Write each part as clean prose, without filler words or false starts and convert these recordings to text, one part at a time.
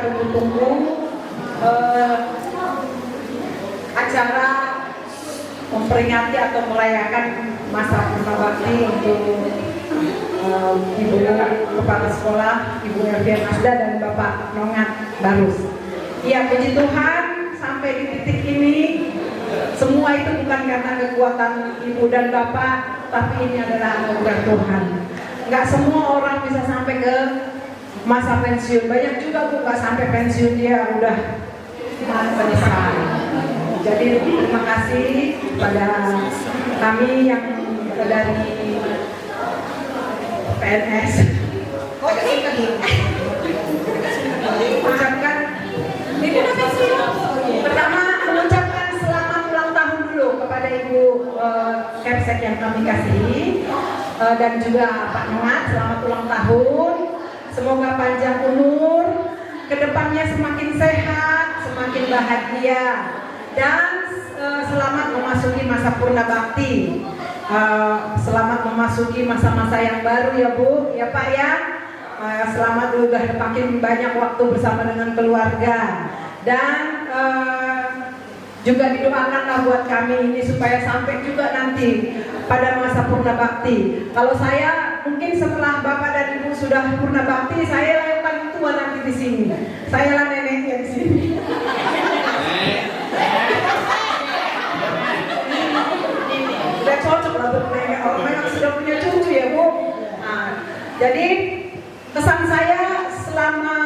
kita tunggu-tunggu acara memperingati atau merayakan masa Purna Bakti untuk Ibu Kepala Sekolah, Ibu Erdian Asda dan Bapak Nongat Barus. Ya, puji Tuhan sampai di titik ini semua itu bukan karena kekuatan Ibu dan Bapak, tapi ini adalah anugerah Tuhan. Nggak semua orang bisa sampai ke masa pensiun. Banyak juga Bu nggak sampai pensiun, dia udah selesai. Jadi terima kasih kepada kami yang dari PNS. Ucapkan pertama mengucapkan selamat ulang tahun dulu kepada Ibu Kepsek yang kami kasihi, dan juga Pak Nongat, selamat ulang tahun. Semoga panjang umur, kedepannya semakin sehat, semakin bahagia, dan selamat memasuki masa Purna Bakti. Selamat memasuki masa-masa yang baru ya Bu, ya Pak ya. Selamat juga makin banyak waktu bersama dengan keluarga, dan juga didoakanlah buat kami ini supaya sampai juga nanti pada masa Purna Bakti. Kalau saya mungkin setelah Bapak dan Ibu sudah Purna Bakti, saya yang paling tua nanti di sini. Saya lah neneknya di sini. Udah cocok lah untuk nenek. Orang memang sudah punya cucu ya Bu. Nah, jadi kesan saya selama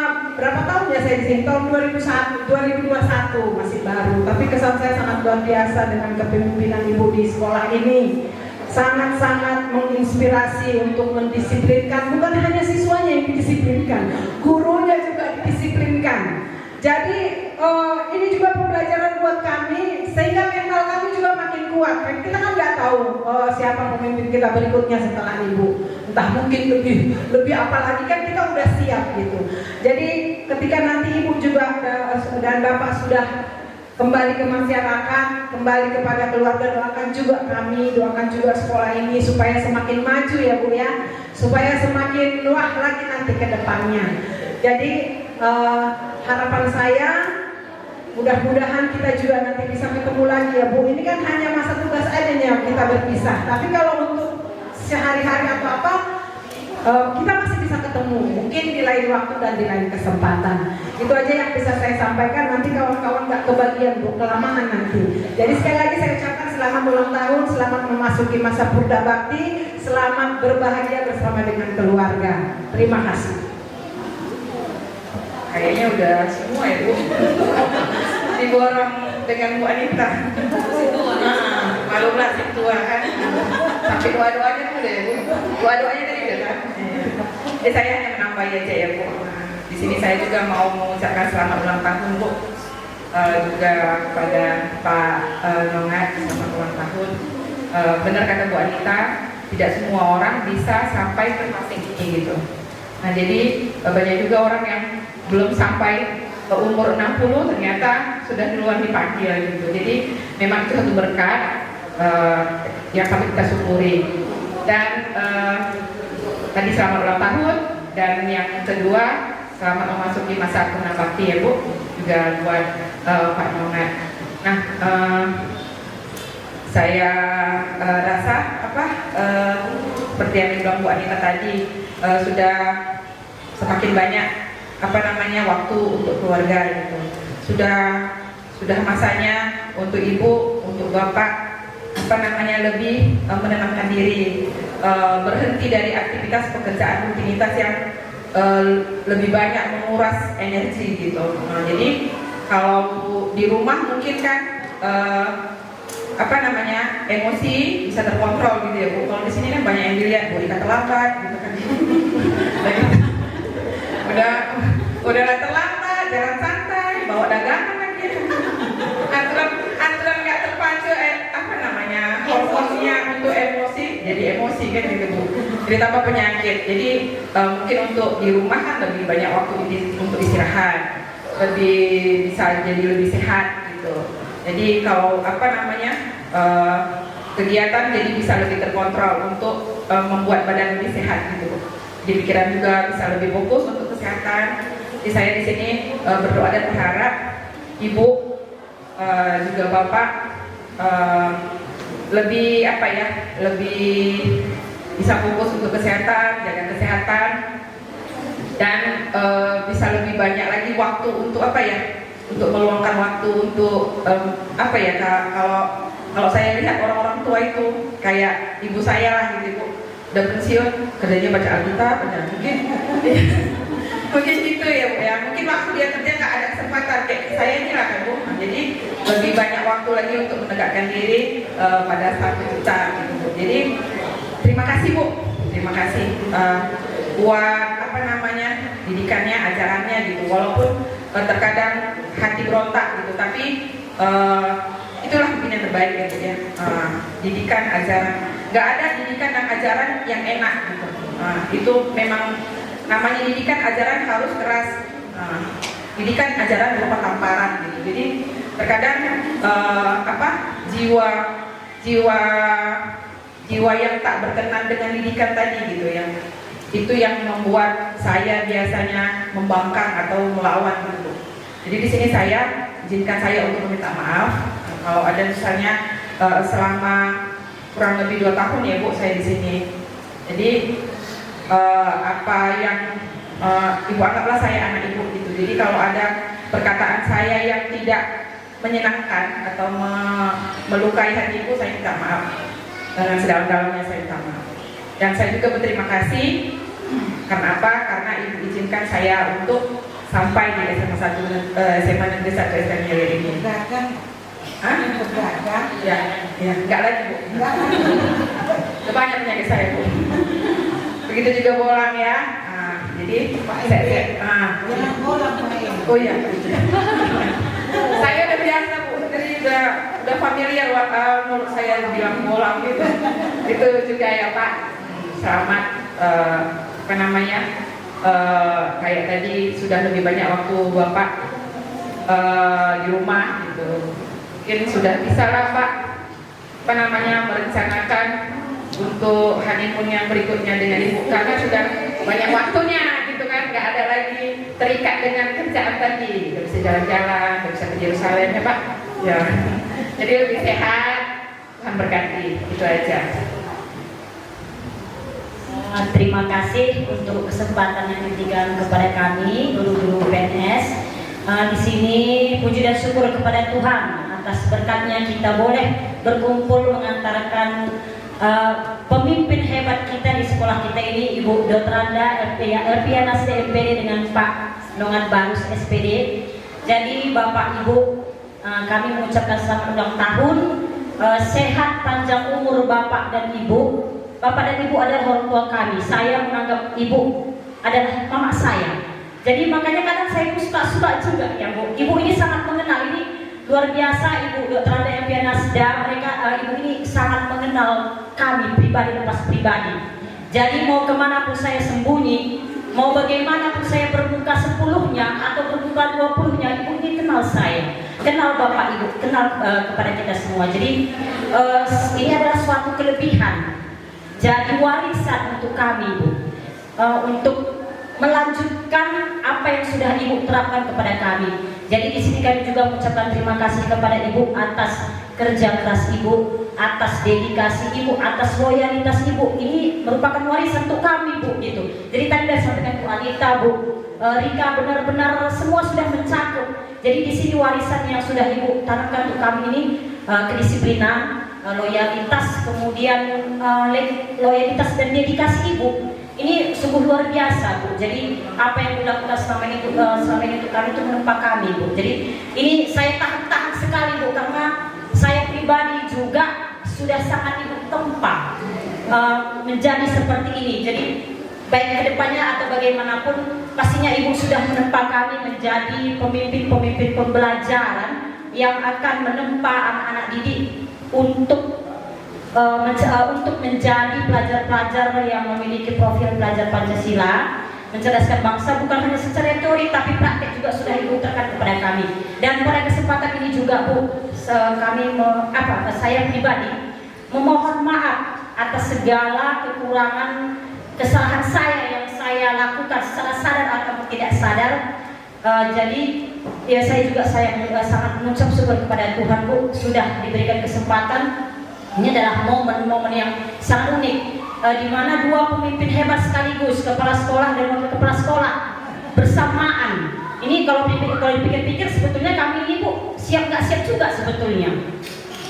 berapa tahun ya saya di sini, tahun 2021 masih baru, tapi kesan saya sangat luar biasa dengan kepemimpinan Ibu di sekolah ini. Sangat-sangat menginspirasi untuk mendisiplinkan, bukan hanya siswanya yang didisiplinkan, gurunya juga didisiplinkan. Jadi ini juga pembelajaran buat kami, sehingga mental kami juga makin kuat. Kita kan nggak tahu siapa pemimpin kita berikutnya setelah Ibu. Entah mungkin lebih apa lagi, kan kita udah siap gitu. Jadi ketika nanti Ibu juga dan Bapak sudah kembali ke masyarakat, kembali kepada keluarga, doakan juga kami, doakan juga sekolah ini supaya semakin maju ya Bu ya, supaya semakin luas lagi nanti ke depannya. Jadi harapan saya mudah-mudahan kita juga nanti bisa ketemu lagi ya Bu. Ini kan hanya masa tugas aja nih kita berpisah, tapi kalau untuk sehari-hari atau apa kita masih bisa ketemu, mungkin di lain waktu dan di lain kesempatan. Itu aja yang bisa saya sampaikan. Nanti kawan-kawan nggak kebagian Bu, kelamaan nanti. Jadi sekali lagi saya ucapkan selamat ulang tahun, selamat memasuki masa Purna Bakti, selamat berbahagia bersama dengan keluarga. Terima kasih. Kayaknya udah semua ya Bu. Diborong dengan Bu Anita. Malulah si tua kan. Sampai doa-doanya tuh deh Bu. Doa-doanya tadi udah kan. Jadi saya hanya menambah aja ya Bu. Di sini saya juga mau mengucapkan selamat ulang tahun Bu. Juga kepada Pak Nongat, selamat ulang tahun. Benar kata Bu Anita, tidak semua orang bisa sampai ke fase ini gitu. Nah jadi banyak juga orang yang belum sampai ke umur 60 ternyata sudah duluan dipanggil gitu. Jadi memang itu satu berkat yang kami kita syukuri. Dan tadi selamat ulang tahun, dan yang kedua selamat memasuki masa Purna Bakti ya Bu, juga buat Pak Nongat. Nah saya rasa seperti yang dibilang Bu Anita tadi, sudah semakin banyak waktu untuk keluarga gitu. Sudah masanya untuk Ibu, untuk Bapak lebih menenangkan diri, berhenti dari aktivitas pekerjaan rutinitas yang lebih banyak menguras energi gitu. Nah, jadi kalau di rumah mungkin kan emosi bisa terkontrol gitu ya Bu. Kalau di sini kan banyak yang dilihat, Bu Ika terlambat gitu kan. Udah terlambat, jalan santai, bawa dagangan lagi. Antrean nggak terpacu hormonnya untuk emosi, jadi emosi kan gitu Bu. Jadi tambah penyakit. Jadi mungkin untuk di rumah kan lebih banyak waktu untuk istirahat, bisa jadi lebih sehat gitu. Jadi kalau kegiatan jadi bisa lebih terkontrol untuk membuat badan lebih sehat gitu. Di pikiran juga bisa lebih fokus untuk kesehatan. Jadi saya di sini berdoa dan berharap Ibu juga Bapak lebih lebih bisa fokus untuk kesehatan, jaga kesehatan, dan bisa lebih banyak lagi waktu untuk untuk meluangkan waktu untuk kalau saya lihat orang-orang tua itu kayak ibu saya lah gitu, Ibu udah pensiun, kerjanya baca Alkitab, mungkin gitu ya Bu ya, mungkin waktu dia kerja nggak ada kesempatan kayak saya ini lah kan Bu. Jadi lebih banyak waktu lagi untuk menegakkan diri pada saat kita gitu Bu. Jadi terima kasih Bu, terima kasih buat didikannya, ajarannya gitu, walaupun terkadang hati berontak gitu, tapi itulah mungkin yang terbaik gitu ya. Didikan, ajaran, nggak ada didikan dan ajaran yang enak gitu. Itu memang namanya didikan, ajaran harus keras. Didikan, ajaran berupa tamparan gitu. Jadi terkadang jiwa yang tak berkenan dengan didikan tadi gitu ya, itu yang membuat saya biasanya membangkang atau melawan gitu. Jadi di sini saya izinkan saya untuk meminta maaf kalau ada misalnya selama kurang lebih 2 tahun ya Bu saya di sini. Jadi apa yang Ibu anggaplah saya anak Ibu gitu. Jadi kalau ada perkataan saya yang tidak menyenangkan atau melukai hati Ibu, saya minta maaf. Dengan sedalam-dalamnya saya minta maaf. Dan saya juga berterima kasih karena apa? Karena Ibu izinkan saya untuk sampai di SMA 1 SMA Negeri 1 STM Nyelir ini. Ya, enggak lagi Bu. Banyak penyakit saya Bu. Begitu juga bolang ya. Jadi oh iya. Saya udah biasa Bu, jadi udah familiar mulut saya bilang bolang gitu. Itu juga ya Pak. Selamat kayak tadi sudah lebih banyak waktu Bapak di rumah gitu. Mungkin sudah bisa lah Pak merencanakan untuk honeymoon yang berikutnya dengan Ibu, karena sudah banyak waktunya gitu kan, nggak ada lagi terikat dengan kerjaan tadi, nggak bisa jalan-jalan, nggak bisa ke Yerusalem ya Pak ya. Jadi lebih sehat, Tuhan berkati, itu aja. Terima kasih untuk kesempatan yang diberikan kepada kami guru-guru PNS. Di sini puji dan syukur kepada Tuhan atas berkatnya kita boleh berkumpul mengantarkan pemimpin hebat kita di sekolah kita ini, Ibu Dr. Randa Erpiana CMPD dengan Pak Nongat Barus SPD. Jadi Bapak Ibu, kami mengucapkan selamat ulang tahun, sehat panjang umur Bapak dan Ibu. Bapak dan Ibu adalah orang tua kami. Saya menganggap Ibu adalah mama saya. Jadi makanya kadang saya suka juga ya Bu. Ibu ini sangat mengenal, ini luar biasa Ibu Dr. Randa Erpiana Nasda. Ibu ini sangat mengenal kami pribadi lepas pribadi. Jadi mau kemana pun saya sembunyi, mau bagaimana pun saya berbuka 10-nya atau berbuka 20-nya, Ibu ini kenal saya, kenal Bapak Ibu, kenal kepada kita semua. Jadi ini adalah suatu kelebihan. Jadi warisan untuk kami Ibu, untuk melanjutkan apa yang sudah Ibu terapkan kepada kami. Jadi di sini kami juga mengucapkan terima kasih kepada Ibu atas kerja keras Ibu, atas dedikasi Ibu, atas loyalitas Ibu. Ini merupakan warisan untuk kami Bu gitu. Jadi tadi sudah sampaikan Bu Anita, Bu Rika, benar-benar semua sudah mencakup. Jadi di sini warisan yang sudah Ibu tanamkan untuk kami ini kedisiplinan, loyalitas, kemudian loyalitas dan dedikasi Ibu. Ini sungguh luar biasa Bu. Jadi apa yang dilakukan selama ini untuk kami itu menempa kami Bu. Jadi ini saya tahan sekali Bu, karena saya pribadi juga sudah sangat Ibu tempa menjadi seperti ini. Jadi baik kedepannya atau bagaimanapun, pastinya Ibu sudah menempa kami menjadi pemimpin-pemimpin pembelajaran yang akan menempa anak-anak didik untuk menjadi pelajar-pelajar yang memiliki profil pelajar Pancasila, mencerdaskan bangsa bukan hanya secara teori tapi praktek juga sudah Ibu terapkan kepada kami. Dan pada kesempatan ini juga Bu, saya pribadi memohon maaf atas segala kekurangan, kesalahan saya yang saya lakukan secara sadar atau tidak sadar. Jadi ya saya sangat mengucap syukur kepada Tuhan Bu, sudah diberikan kesempatan. Ini adalah momen-momen yang sangat unik, di mana dua pemimpin hebat sekaligus, kepala sekolah dan wakil kepala sekolah bersamaan. Ini kalau dipikir-pikir sebetulnya kami ini Bu siap nggak siap juga sebetulnya,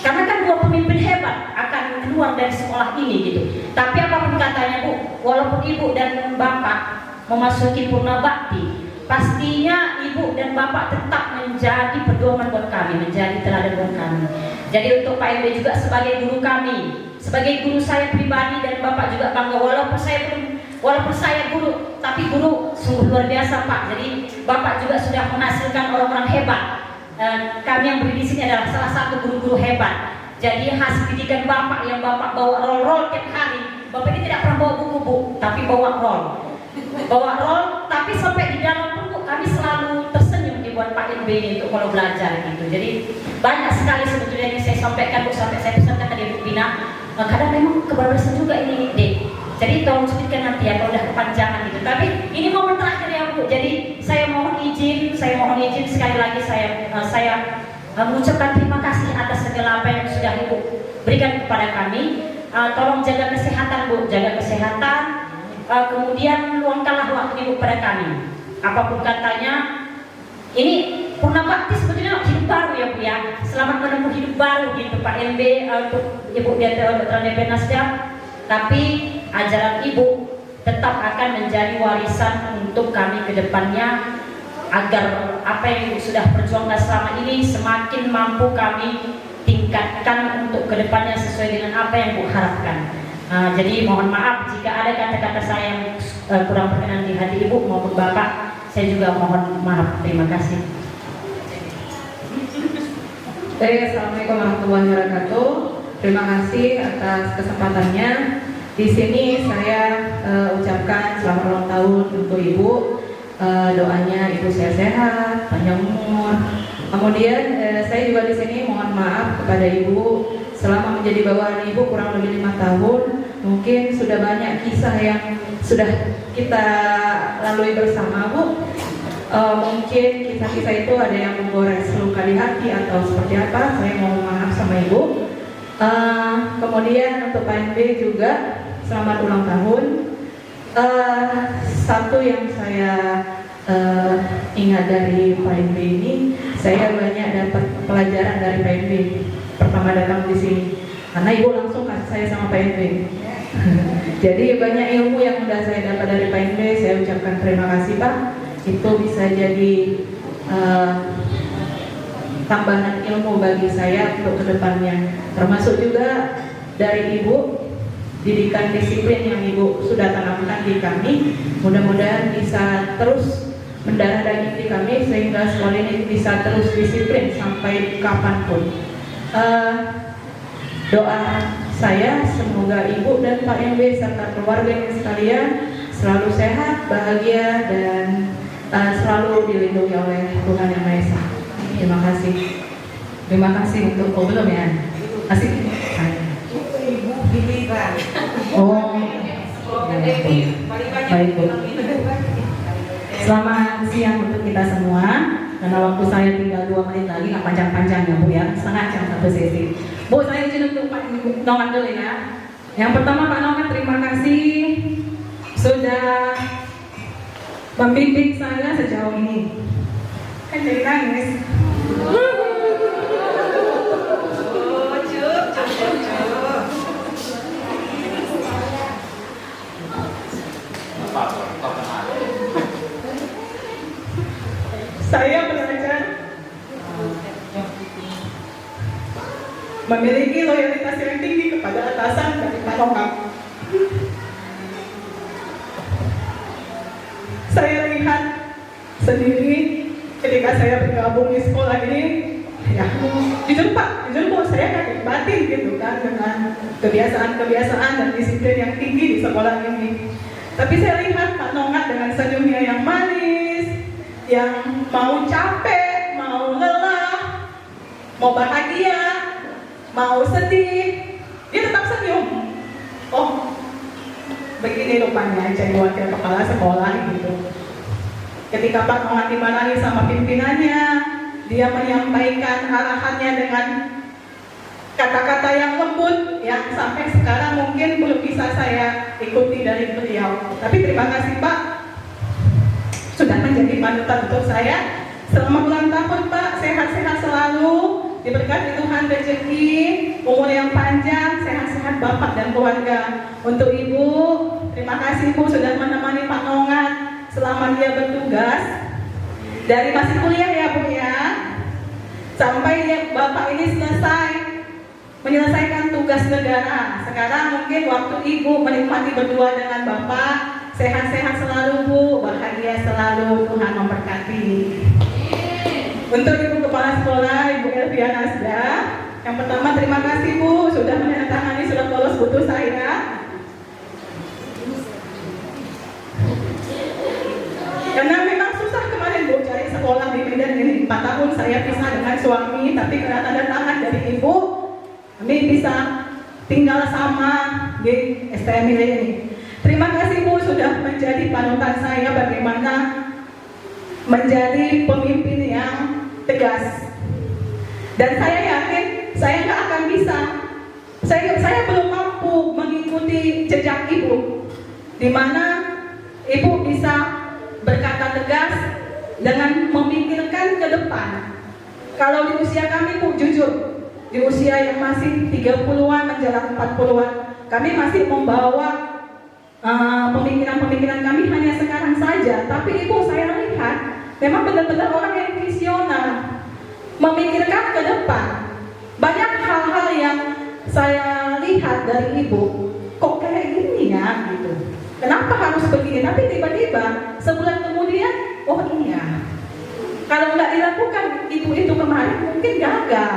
karena kan dua pemimpin hebat akan keluar dari sekolah ini gitu. Tapi apapun katanya Bu, walaupun Ibu dan Bapak memasuki purna bakti, pastinya Ibu dan Bapak tetap menjadi pedoman buat kami, menjadi teladan buat kami. Jadi untuk Pak MB juga sebagai guru kami, sebagai guru saya pribadi, dan Bapak juga bangga walaupun saya guru, tapi guru sungguh luar biasa Pak. Jadi Bapak juga sudah menghasilkan orang-orang hebat. Kami yang berdiri di sini adalah salah satu guru-guru hebat. Jadi hasil didikan Bapak yang Bapak bawa roll tiap hari. Bapak ini tidak pernah bawa buku Bu, tapi bawa roll, tapi sampai di dalam pun Bu, kami selalu tersenyum dibuat Pak MB ini untuk kalau belajar gitu. Jadi banyak sekali sebetulnya yang saya sampaikan Bu, sampai saya pesankan ke Ibu Bina. Kadang memang kebablasan juga ini Dek. Jadi tolong sebutkan nanti ya kalau udah kepanjangan gitu. Tapi ini momen terakhir ya Bu. Jadi saya mohon izin sekali lagi saya mengucapkan terima kasih atas segala apa yang sudah Ibu berikan kepada kami. Tolong jaga kesehatan Bu, jaga kesehatan. Kemudian luangkanlah waktu Ibu pada kami. Apapun katanya, ini purna bakti sebetulnya hidup baru ya Bu ya. Selamat menempuh hidup baru gitu Pak MB, untuk Ibu Dr. DP Nasdaq. Tapi ajaran Ibu tetap akan menjadi warisan untuk kami ke depannya, agar apa yang Ibu sudah perjuangkan selama ini semakin mampu kami tingkatkan untuk ke depannya sesuai dengan apa yang Bu harapkan. Jadi mohon maaf jika ada kata-kata saya yang kurang berkenan di hati Ibu maupun Bapak. Saya juga mohon maaf. Terima kasih. Assalamualaikum warahmatullahi wabarakatuh. Terima kasih atas kesempatannya. Di sini saya ucapkan selamat ulang tahun untuk Ibu. Doanya Ibu sehat-sehat, panjang umur. Kemudian saya juga di sini mohon maaf kepada Ibu selama menjadi bawahan Ibu kurang lebih 5 tahun. Mungkin sudah banyak kisah yang sudah kita lalui bersama Bu. Mungkin kisah-kisah itu ada yang menggores luka di hati atau seperti apa. Saya mohon maaf sama Ibu. Kemudian untuk Pak MB juga selamat ulang tahun. Satu yang saya ingat dari Pak MB ini, saya banyak dapat pelajaran dari Pak MB pertama datang di sini, karena Ibu langsung kasih saya sama Pak MB. Jadi banyak ilmu yang sudah saya dapat dari Pak MB. Saya ucapkan terima kasih Pak. Itu bisa jadi tambahan ilmu bagi saya untuk kedepannya. Termasuk juga dari Ibu, didikan disiplin yang Ibu sudah tanamkan di kami. Mudah-mudahan bisa terus mendarah daging di kami sehingga sekolah ini bisa terus disiplin sampai kapanpun. Doa saya semoga Ibu dan Pak MB serta keluarganya sekalian selalu sehat, bahagia, dan selalu dilindungi oleh Tuhan Yang Maha Esa. Terima kasih. Terima kasih untuk belum ya? Asik. Ibu giliran. Oh. Baik Bu. Selamat siang untuk kita semua. Karena waktu saya tinggal 2 menit lagi, nggak panjang-panjang ya Bu ya, setengah jam satu sesi. Bu, saya izin untuk Pak Nongan dulu ya. Yang pertama Pak Nongan, terima kasih sudah membimbing saya sejauh ini. Kan jadi nangis. Saya belajar memiliki loyalitas yang tinggi kepada atasan dari Pak Nongan. Saya lihat sendiri ketika saya bergabung di sekolah ini, ya jujur Pak, jujur Bu, saya kaget batin gitu kan dengan kebiasaan dan disiplin yang tinggi di sekolah ini. Tapi saya lihat Pak Nongan dengan senyumnya yang manis, yang mau capek, mau lelah, mau bahagia, mau sedih, dia tetap senyum. Oh, begini rupanya jadi wakil kepala sekolah gitu. ketika Pak Nongan dimarahi sama pimpinannya, dia menyampaikan arahannya dengan kata-kata yang lembut, yang sampai sekarang mungkin belum bisa saya ikuti dari beliau. Tapi terima kasih Pak, sudah menjadi panutan untuk saya. Selama ulang tahun Pak, sehat-sehat selalu, diberkati Tuhan rezeki, umur yang panjang, sehat-sehat Bapak dan keluarga. Untuk Ibu, terima kasih Bu sudah menemani Pak Nongan selama dia bertugas. Dari masih kuliah ya Bu ya, sampai Bapak ini selesai menyelesaikan tugas negara. Sekarang mungkin waktu Ibu menikmati berdua dengan Bapak. Sehat-sehat selalu Bu, bahagia selalu, Tuhan memberkati. Untuk Ibu Kepala Sekolah, Ibu Elvia Nasda, yang pertama terima kasih Bu sudah menandatangani surat lolos putus saya. Karena memang susah kemarin Bu cari sekolah di Medan ini. 4 tahun saya pisah dengan suami, tapi karena tanda tangan dari Ibu, kami bisa tinggal sama di STM ini. Terima kasih Bu sudah menjadi panutan saya bagaimana menjadi pemimpin yang tegas. Dan saya yakin saya nggak akan bisa. Saya belum mampu mengikuti jejak Ibu, di mana Ibu bisa berkata tegas dengan memikirkan ke depan. Kalau di usia kami Bu, jujur, di usia yang masih 30-an menjelang 40-an, kami masih membawa pemikiran-pemikiran kami hanya sekarang saja. Tapi Ibu saya lihat memang benar-benar orang yang visioner, memikirkan ke depan. Banyak hal-hal yang saya lihat dari Ibu, kok kayak gini ya gitu. Kenapa harus begini? Tapi tiba-tiba sebulan kemudian, oh iya, kalau nggak dilakukan itu kemarin mungkin gagal.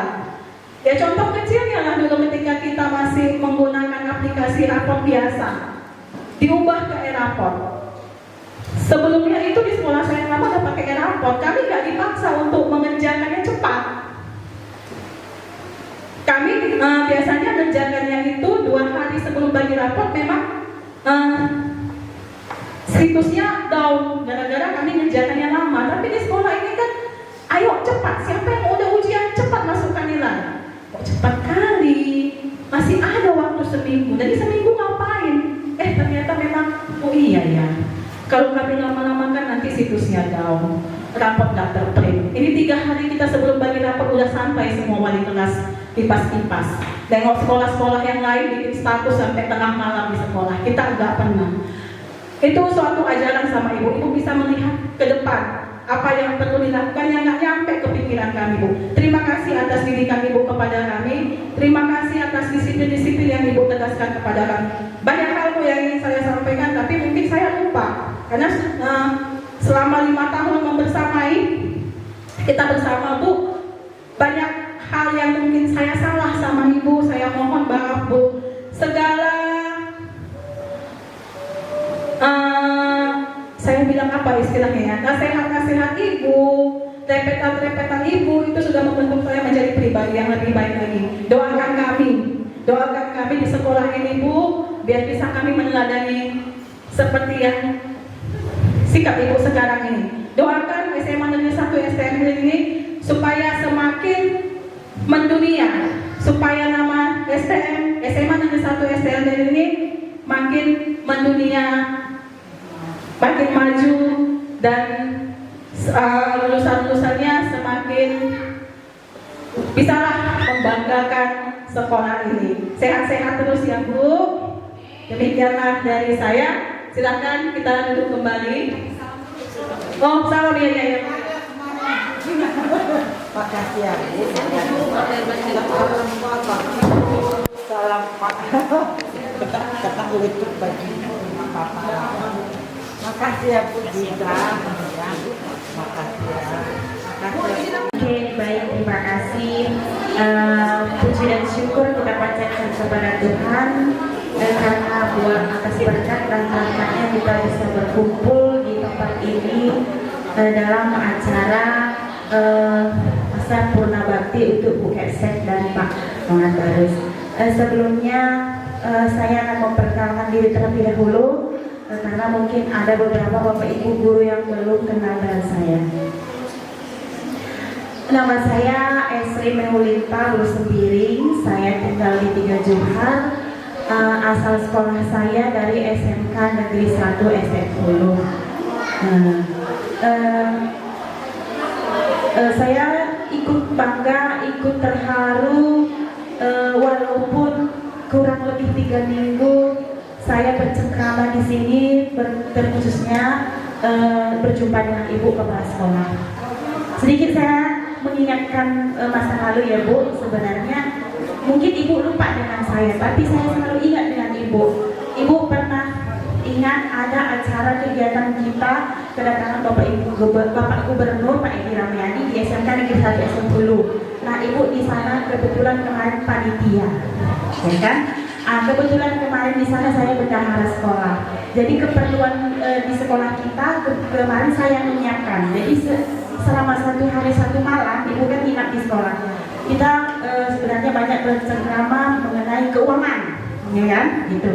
Ya contoh kecilnya lah dulu ketika kita masih menggunakan aplikasi rapor biasa, diubah ke e-rapor. Sebelumnya itu di sekolah saya yang lama udah pakai e-rapor, kami nggak dipaksa untuk mengerjakannya cepat. Kami biasanya mengerjakannya itu 2 hari sebelum bagi rapor. Memang situsnya down gara-gara kami mengerjakannya lama. Tapi di sekolah ini kan, ayo cepat, siapa yang udah ujian cepat masukkan nilai. Kok cepat kali, masih ada waktu seminggu. Jadi seminggu ngapain? Ternyata memang, oh iya ya, kalau kami lama-lama kan nanti situsnya down, rapor nggak terprint. Ini 3 hari kita sebelum bagi rapor udah sampai semua wali kelas kipas-kipas. Tengok sekolah-sekolah yang lain bikin status sampai tengah malam di sekolah, kita nggak pernah. Itu suatu ajaran sama Ibu. Ibu bisa melihat ke depan apa yang perlu dilakukan yang nggak nyampe ke pikiran kami Bu. Terima kasih atas didikan Ibu kepada kami. Terima kasih atas disiplin-disiplin yang Ibu tegaskan kepada kami. Banyak hal Bu yang ingin saya sampaikan, tapi mungkin saya lupa. Karena selama 5 tahun membersamai kita bersama Bu, banyak hal yang mungkin saya salah sama Ibu. Saya mohon maaf Bu. Segala saya bilang apa istilahnya ya, nasihat-nasihat Ibu, repetan-repetan Ibu itu sudah membentuk saya menjadi pribadi yang lebih baik lagi. Doakan kami di sekolah ini Bu, biar bisa kami meneladani seperti yang sikap Ibu sekarang ini. Doakan SMA Negeri 1 STM ini supaya semakin mendunia, supaya nama SMA Negeri 1 STM ini makin mendunia, makin maju, dan lulusan-lulusannya semakin bisalah membanggakan sekolah ini. Sehat-sehat terus ya Bu. Demikianlah dari saya. Silakan kita duduk kembali. Oh, salam ya. Makasih ya Bu. Salam Pak. Kata untuk bagi Papa. Makasih ya Bu Gita. Ya. Makasih ya. Oke, baik, terima kasih. Puji dan syukur kita panjatkan kepada Tuhan karena buat atas berkat dan rahmatnya kita bisa berkumpul di tempat ini dalam acara masa Purna Bakti untuk Bu Kesek dan Pak Nongan Barus. Sebelumnya saya akan memperkenalkan diri terlebih dahulu. karena mungkin ada beberapa bapak ibu guru yang belum kenal dengan saya. Nama saya Esri Mehulita Lulus Sembiring. Saya tinggal di 3 Johar. Asal sekolah saya dari SMK Negeri 1 SF10. Saya ikut bangga, ikut terharu, walaupun kurang lebih 3 minggu saya bercengkrama di sini, terkhususnya berjumpa dengan ibu kepala sekolah. Sedikit saya mengingatkan masa lalu ya Bu. Sebenarnya mungkin ibu lupa dengan saya, tapi saya selalu ingat dengan ibu. Ibu pernah ingat ada acara kegiatan kita kedatangan Bapak Gubernur Pak Edi Ramyani di SMK Negeri 1 SF10. Nah ibu di sana kebetulan kemarin panitia, ya kan? Kebetulan kemarin di sana saya bendahara sekolah. Jadi keperluan di sekolah kita kemarin saya menyiapkan. Jadi selama 1 hari 1 malam ibu kan inap di sekolah. Kita sebenarnya banyak bercengkrama mengenai keuangan, ya kan? Gitu.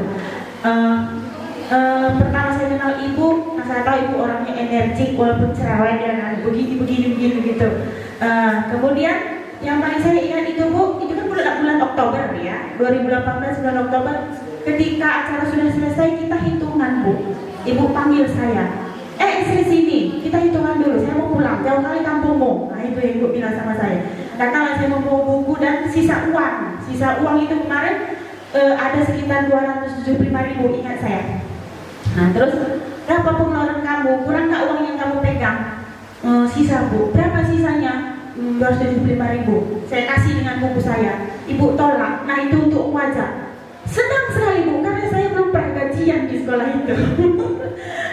Pertama saya kenal ibu, saya tahu ibu orangnya energik walaupun cerewet ya kan, begini gitu. Kemudian yang paling saya ingat itu Bu, itu kan bulan Oktober ya, 2018 bulan Oktober. Ketika acara sudah selesai kita hitungan Bu, ibu panggil saya. Sini, kita hitungan dulu, saya mau pulang, jauh kali kampungmu. Nah itu yang ibu bilang sama saya. Katalah saya mau bawa buku dan sisa uang itu kemarin ada sekitar 275.000, ingat saya. Nah terus berapa pengeluaran kamu, kurang nggak uang yang kamu pegang? Sisa Bu, berapa sisanya? 275.000. Saya kasih dengan buku saya. Ibu tolak, nah itu untuk wajah. Senang sekali Bu, karena saya belum pernah gajian di sekolah itu.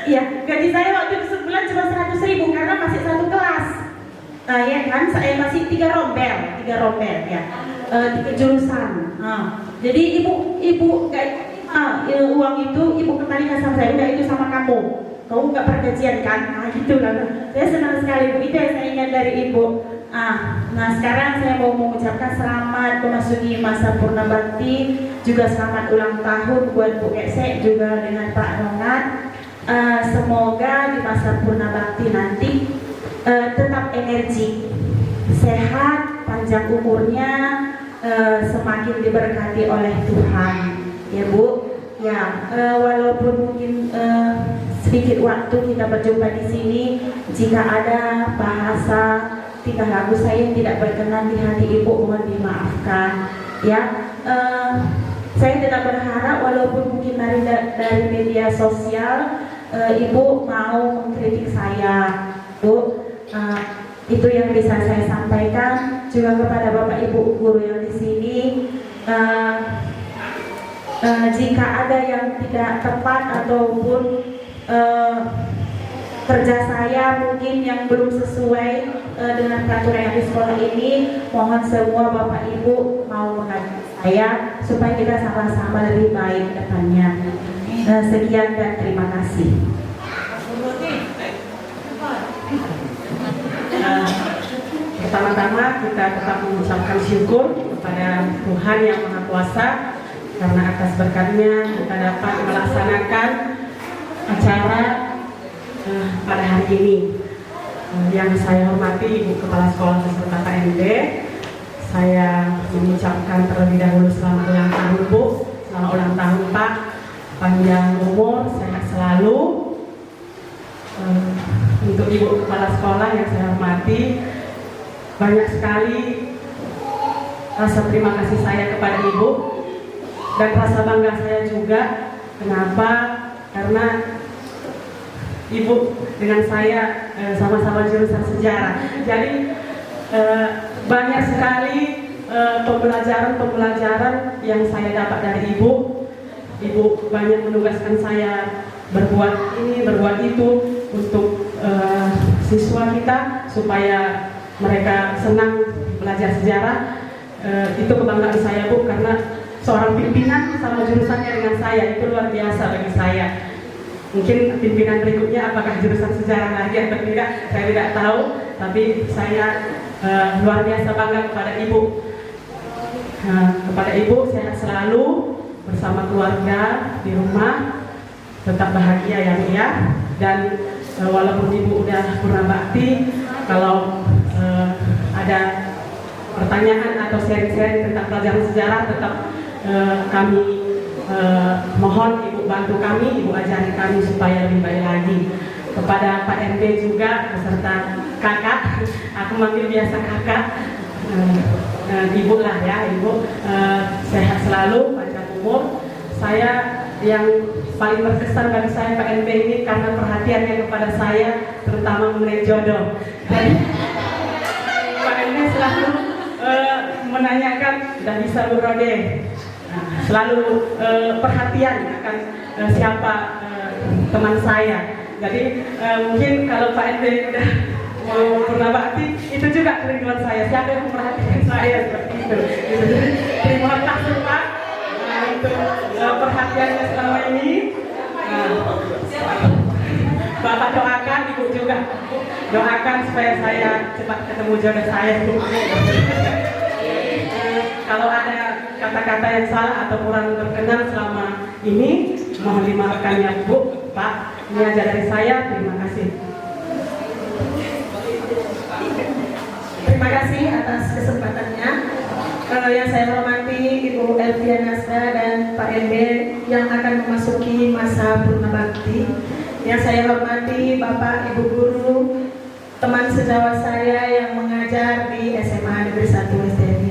Iya, gaji saya waktu itu sebulan cuma 100.000 karena masih 1 kelas. Ya kan, saya masih 3 rombel ya, 3 jurusan. Jadi ibu kayak uang itu ibu kembalikan sama saya, udah itu sama kamu nggak pergajian kan? Gitu lah. Saya senang sekali Bu, itu yang saya ingat dari ibu. Nah sekarang saya mau mengucapkan selamat memasuki masa purna bakti, juga selamat ulang tahun buat Bu Kesek juga dengan Pak Rongat. Semoga di masa purna bakti nanti tetap energi, sehat, panjang umurnya, semakin diberkati oleh Tuhan, ya Bu. Ya, walaupun mungkin sedikit waktu kita berjumpa di sini, jika ada bahasa tingkah laku saya yang tidak berkenan di hati ibu, mohon dimaafkan. Ya, saya tetap berharap walaupun mungkin dari media sosial ibu mau mengkritik saya, Bu. Itu yang bisa saya sampaikan juga kepada Bapak Ibu guru yang di sini. Jika ada yang tidak tepat ataupun kerja saya mungkin yang belum sesuai dengan peraturan yang di sekolah ini, mohon semua Bapak Ibu mau mengajak saya supaya kita sama-sama lebih baik ke depannya. Sekian dan terima kasih. Pertama-tama kita tetap mengucapkan syukur kepada Tuhan yang Maha Kuasa karena atas berkatnya kita dapat melaksanakan acara pada hari ini. Yang saya hormati Ibu Kepala Sekolah beserta KMD, saya mengucapkan terlebih dahulu selamat ulang tahun Bu, selamat ulang tahun Pak, panjang umur, sehat selalu. Untuk Ibu Kepala Sekolah yang saya hormati, banyak sekali rasa terima kasih saya kepada Ibu dan rasa bangga saya juga. Kenapa? Karena Ibu dengan saya sama-sama jurusan sejarah. Jadi banyak sekali pembelajaran yang saya dapat dari Ibu. Ibu banyak menugaskan saya berbuat ini, berbuat itu untuk siswa kita supaya mereka senang belajar sejarah. Itu kebanggaan saya Bu, karena seorang pimpinan sama jurusannya dengan saya itu luar biasa bagi saya. Mungkin pimpinan berikutnya apakah jurusan sejarah lagi atau tidak, saya tidak tahu, tapi saya luar biasa bangga kepada Ibu. Kepada Ibu sehat selalu bersama keluarga di rumah. tetap bahagia ya Bu ya. Dan walaupun Ibu udah purna bakti, kalau ada pertanyaan atau sharing-sharing tentang pelajaran sejarah, tetap kami mohon Ibu bantu kami, Ibu ajari kami supaya lebih baik lagi. Kepada Pak MB juga beserta kakak, aku manggil biasa kakak, Ibu lah ya, Ibu sehat selalu, panjang umur. Saya yang paling berkesan bagi saya Pak MB ini karena perhatiannya kepada saya, terutama mengenai jodoh. Dan Pak MB selalu menanyakan, sudah bisa Bu Rode, selalu perhatian akan siapa teman saya. Jadi mungkin kalau Pak MB udah mau purna bakti, itu juga kerinduan saya, siapa yang memperhatikan saya seperti itu. Terima kasih Pak untuk perhatiannya selama ini. Bapak doakan, Ibu juga doakan supaya saya cepat ketemu jodoh saya. Kalau ada kata-kata yang salah atau kurang berkenan selama ini, mohon dimaafkan ya Bu, Pak. Ini aja dari saya, terima kasih. Terima kasih atas kesempatannya. Yang saya hormati Ibu Elvia Nasda dan Pak MB yang akan memasuki masa purna bakti. Yang saya hormati Bapak Ibu Guru, teman sejawat saya yang mengajar di SMA Negeri 1 STB.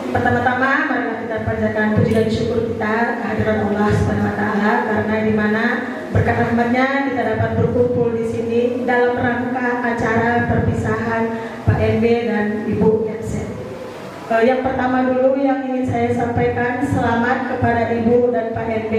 Pertama-tama mari kita panjatkan puji dan syukur kita kehadiran Allah Subhanahu wa taala, karena di mana berkat rahmatnya kita dapat berkumpul di sini dalam rangka acara perpisahan Pak MB dan Ibu Kepset. Yang pertama dulu yang ingin saya sampaikan, selamat kepada Ibu dan Pak MB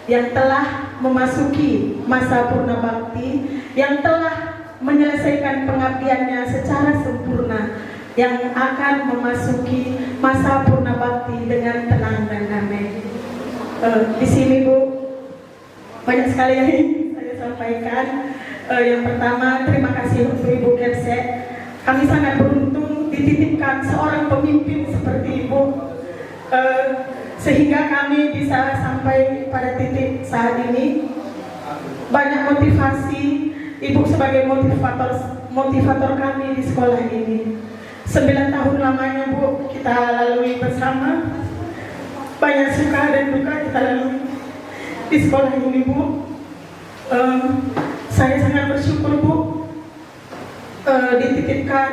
yang telah memasuki masa purna bakti, yang telah menyelesaikan pengabdiannya secara sempurna, yang akan memasuki masa purna bakti dengan tenang dan damai. Di sini Bu, banyak sekali yang ingin saya sampaikan. Yang pertama, terima kasih untuk Ibu Kepset. Kami sangat beruntung dititipkan seorang pemimpin seperti Ibu, sehingga kami bisa sampai pada titik saat ini. Banyak motivasi, Ibu sebagai motivator kami di sekolah ini. 9 tahun lamanya Bu kita lalui bersama, banyak suka dan duka kita lalui di sekolah ini Bu. Saya sangat bersyukur Bu, dititipkan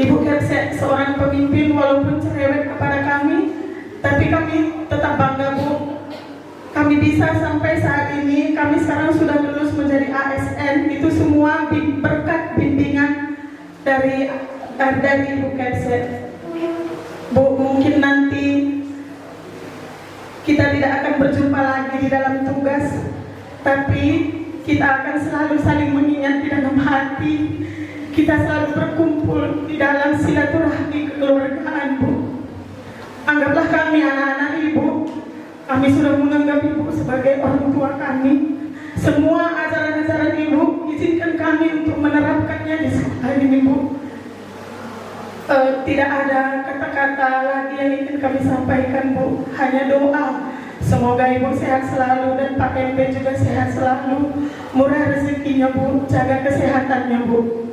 Ibu Kepset seorang pemimpin walaupun cerewet kepada kami, tapi kami tetap bangga Bu. Kami bisa sampai saat ini, kami sekarang sudah lulus menjadi ASN, itu semua berkat bimbingan dari Ibu Kepset. Bu, mungkin nanti kita tidak akan berjumpa lagi di dalam tugas, tapi kita akan selalu saling mengingat di dalam hati. Kita selalu berkumpul di dalam silaturahmi kekeluargaan Bu. Anggaplah kami anak-anak Ibu, kami sudah menganggap Ibu sebagai orang tua kami. Semua ajaran-ajaran Ibu, izinkan kami untuk menerapkannya di sekolah ini Bu. Tidak ada kata-kata lagi yang ingin kami sampaikan Bu, hanya doa. Semoga Ibu sehat selalu dan Pak MB juga sehat selalu, murah rezekinya Bu, jaga kesehatannya Bu.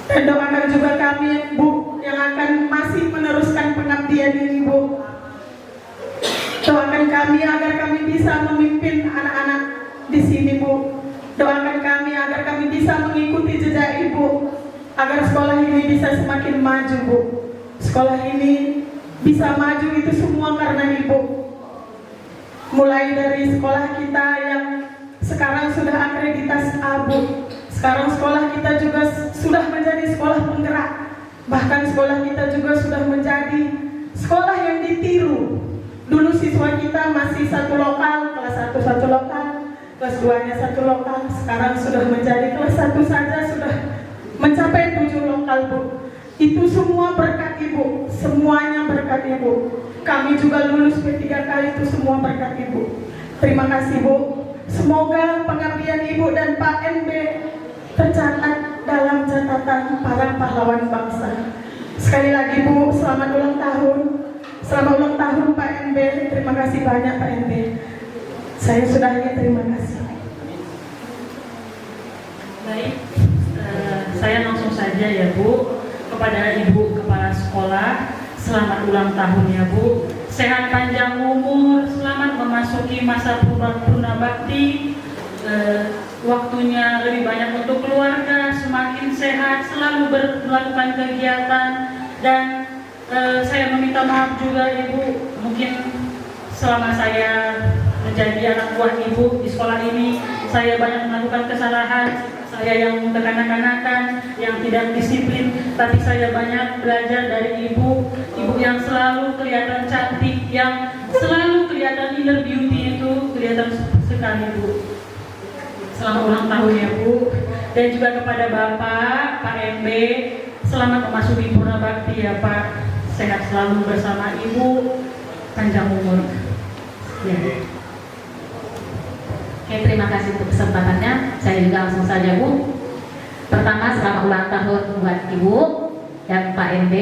Dan doakan juga kami Bu yang akan masih meneruskan pengabdian ini Bu. Doakan kami agar kami bisa memimpin anak-anak di sini Bu. Doakan kami agar kami bisa mengikuti jejak Ibu, agar sekolah ini bisa semakin maju Bu. Sekolah ini bisa maju itu semua karena Ibu. Mulai dari sekolah kita yang sekarang sudah akreditasi A Bu, sekarang sekolah kita juga sudah menjadi sekolah penggerak. Bahkan sekolah kita juga sudah menjadi sekolah yang ditiru. Dulu siswa kita masih satu lokal, kelas 1 satu lokal, kelas 2-nya satu lokal. Sekarang sudah menjadi kelas 1 saja sudah mencapai 7 lokal Bu. Itu semua berkat Ibu, semuanya berkat Ibu. Kami juga lulus P3 kali, itu semua berkat Ibu. Terima kasih Bu. Semoga pengabdian Ibu dan Pak MB tercatat dalam catatan para pahlawan bangsa. Sekali lagi Bu, selamat ulang tahun. Selamat ulang tahun Pak MB. Terima kasih banyak Pak MB. Saya sudahi, terima kasih. Baik, saya langsung saja ya Bu, kepada Ibu Kepala Sekolah, selamat ulang tahun ya Bu. Sehat panjang umur, selamat memasuki masa purna bakti. Waktunya lebih banyak untuk keluarga, semakin sehat, selalu melakukan kegiatan. Dan saya meminta maaf juga Ibu, mungkin selama saya menjadi anak buah Ibu di sekolah ini, saya banyak melakukan kesalahan. Saya yang kekanak-kanakan, yang tidak disiplin, tapi saya banyak belajar dari Ibu yang selalu kelihatan cantik, yang selalu kelihatan inner beauty itu kelihatan sekali Bu. Selamat ulang tahun ya Bu. Dan juga kepada Bapak, Pak MB, selamat memasuki purna bakti ya Pak. Sehat selalu bersama Ibu, panjang umur. Ya. Oke, terima kasih untuk kesempatannya. Saya juga langsung saja Bu. Pertama, selamat ulang tahun buat Ibu dan Pak MB.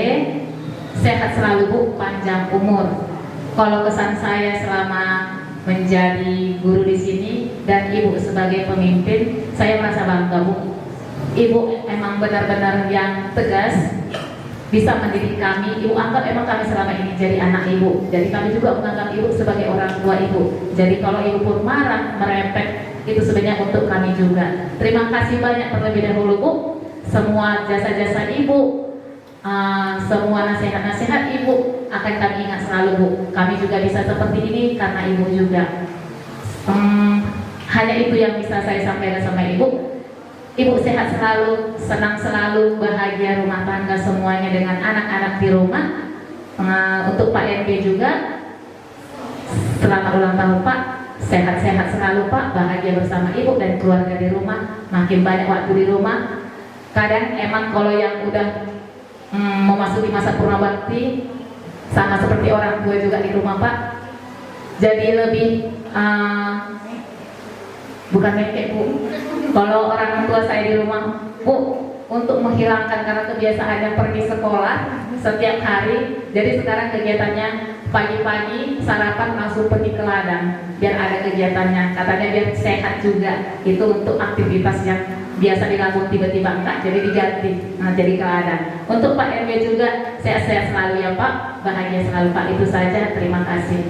Sehat selalu Bu, panjang umur. Kalau kesan saya selama menjadi guru di sini dan Ibu sebagai pemimpin, saya merasa bangga Bu. Ibu emang benar-benar yang tegas, bisa mendidik kami. Ibu anggap emang kami selama ini jadi anak Ibu. Jadi kami juga menganggap Ibu sebagai orang tua Ibu. Jadi kalau Ibu pun marah, merepek, itu sebenarnya untuk kami juga. Terima kasih banyak terlebih dahulu Bu. Semua jasa-jasa Ibu, semua nasihat-nasihat Ibu akan kami ingat selalu Bu. Kami juga bisa seperti ini karena Ibu juga. Hanya itu yang bisa saya sampaikan sama Ibu. Ibu sehat selalu, senang selalu, bahagia rumah tangga semuanya dengan anak-anak di rumah. Untuk Pak MB juga, selamat ulang tahun Pak. Sehat-sehat selalu Pak, bahagia bersama Ibu dan keluarga di rumah. Makin banyak waktu di rumah. Kadang emang kalau yang udah memasuki masa purna bakti, sama seperti orang tua juga di rumah Pak, jadi lebih bukan mekek Bu. Kalau orang tua saya di rumah Bu, untuk menghilangkan karena kebiasaannya pergi sekolah setiap hari, jadi sekarang kegiatannya pagi-pagi sarapan langsung pergi ke ladang biar ada kegiatannya, katanya biar sehat juga. Itu untuk aktivitas yang biasa dilakukan tiba-tiba enggak, jadi diganti jadi ke ladang. Untuk Pak RW juga sehat-sehat selalu ya Pak, bahagia selalu Pak. Itu saja, terima kasih.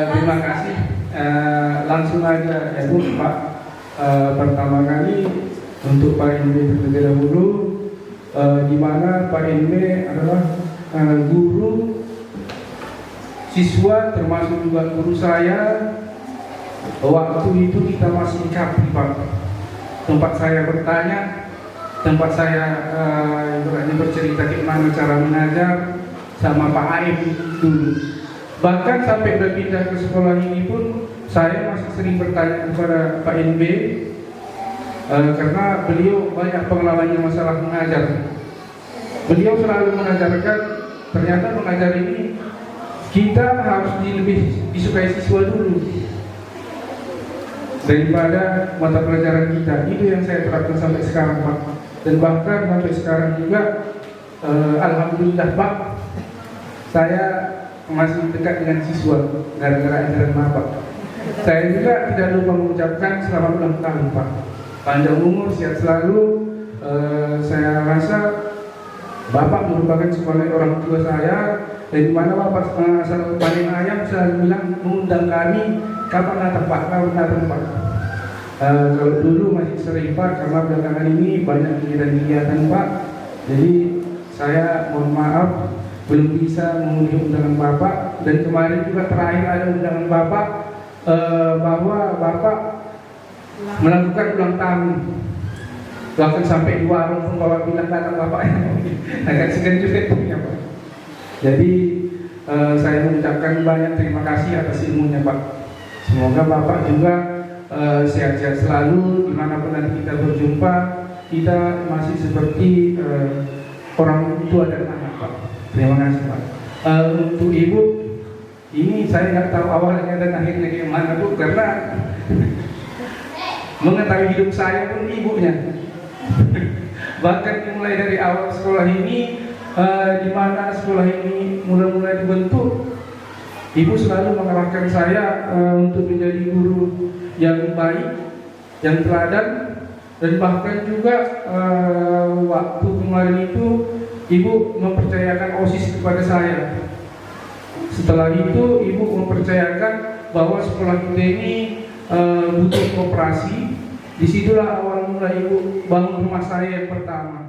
Terima kasih. Langsung aja ya Bu Pak. Pertama kali untuk Pak MB terlebih dahulu, di mana Pak MB adalah guru, siswa, termasuk juga guru saya. Waktu itu kita masih di Capri Pak. Tempat saya bertanya, tempat saya bercerita bagaimana cara mengajar sama Pak Aib dulu. Bahkan sampai berpindah ke sekolah ini pun saya masih sering bertanya kepada Pak NB karena beliau banyak pengalamannya masalah mengajar. Beliau selalu mengajarkan, ternyata mengajar ini kita harus lebih disukai siswa dulu daripada mata pelajaran kita. Itu yang saya terapkan sampai sekarang Pak. Dan bahkan sampai sekarang juga alhamdulillah Pak, saya masih dekat dengan siswa gara-gara ajaran Bapak. Saya juga tidak lupa mengucapkan selamat ulang tahun Pak. Panjang umur, sehat selalu. Saya rasa Bapak merupakan sebagai orang tua saya, dari mana Bapak asal paling ayam selalu bilang mengundang kami, kapan datang Pak, kapan datang Pak. Kalau dulu masih sering Pak, karena belakangan ini banyak kegiatan-kegiatan Pak. Jadi saya mohon maaf belum bisa memenuhi undangan Bapak, dan kemarin juga terakhir ada undangan Bapak bahwa Bapak melakukan ulang tahun, bahkan sampai di warung pun Bapak bilang datang Bapak agak segan juga itu ya Pak. Jadi saya mengucapkan banyak terima kasih atas ilmunya Pak. Semoga Bapak juga sehat-sehat selalu, dimanapun nanti kita berjumpa, kita masih seperti orang tua dan anak Pak. Terima kasih Pak. Untuk Ibu, ini saya nggak tahu awalnya dan akhirnya gimana Bu, karena Mengetahui hidup saya pun ibunya. Bahkan mulai dari awal sekolah ini, di mana sekolah ini mulai dibentuk, ibu selalu mengarahkan saya untuk menjadi guru yang baik, yang teladan, dan bahkan juga waktu kemarin itu ibu mempercayakan OSIS kepada saya. Setelah itu ibu mempercayakan bahwa sekolah kita ini butuh koperasi. Disitulah awal mula ibu bangun rumah saya yang pertama.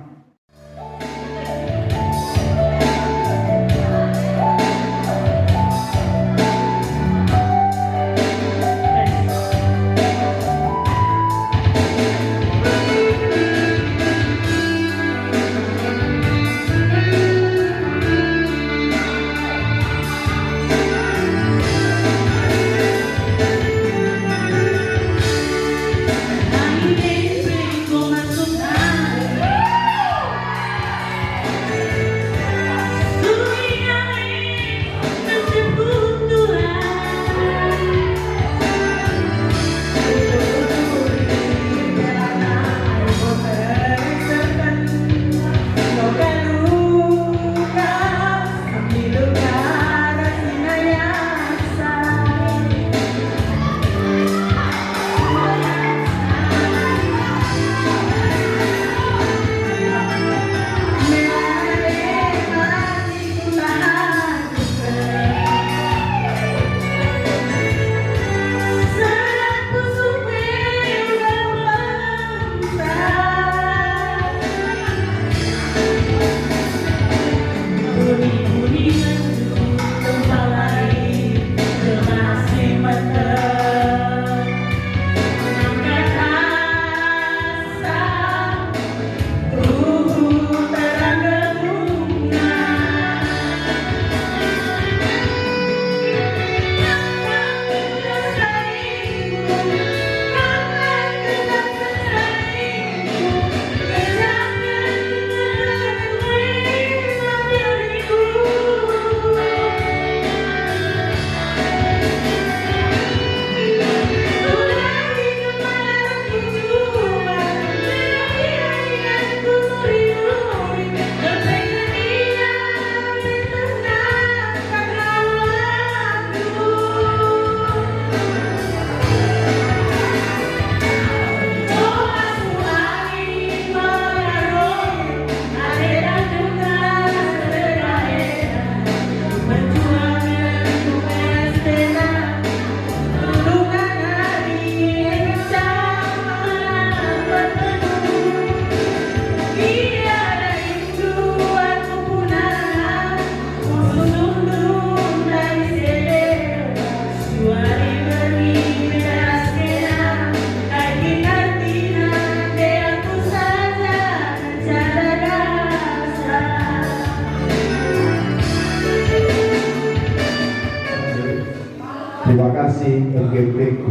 Terima kasih LGBTQ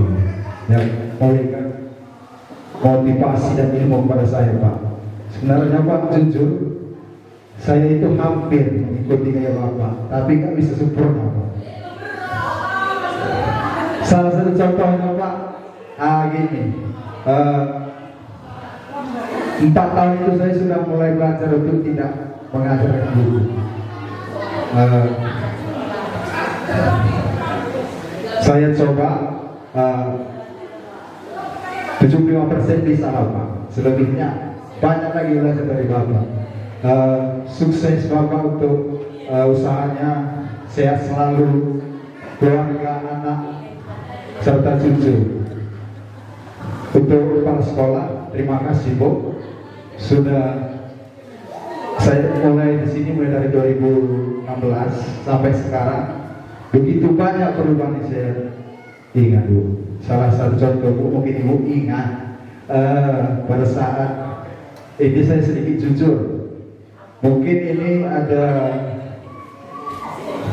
yang memberikan motivasi dan ilmu kepada saya, Pak. Sebenarnya Pak, jujur saya itu hampir mengikuti gaya Bapak, tapi nggak bisa sempurna, Pak. Salah satu contohnya, Pak, gini, 4 tahun itu saya sudah mulai belajar untuk tidak mengajarkan buku. Saya coba 75% bisa Bapak, selebihnya banyak lagi belajar dari Bapak. Sukses Bapak untuk usahanya, sehat selalu, keluarga, anak, serta cucu. Untuk kepala sekolah, terima kasih Bu, sudah saya mulai di sini mulai dari 2016 sampai sekarang. Begitu banyak perubahan yang saya ingat Bu. Salah satu contoh Bu, mungkin Ibu ingat pada saat ini saya sedikit jujur. Mungkin ini ada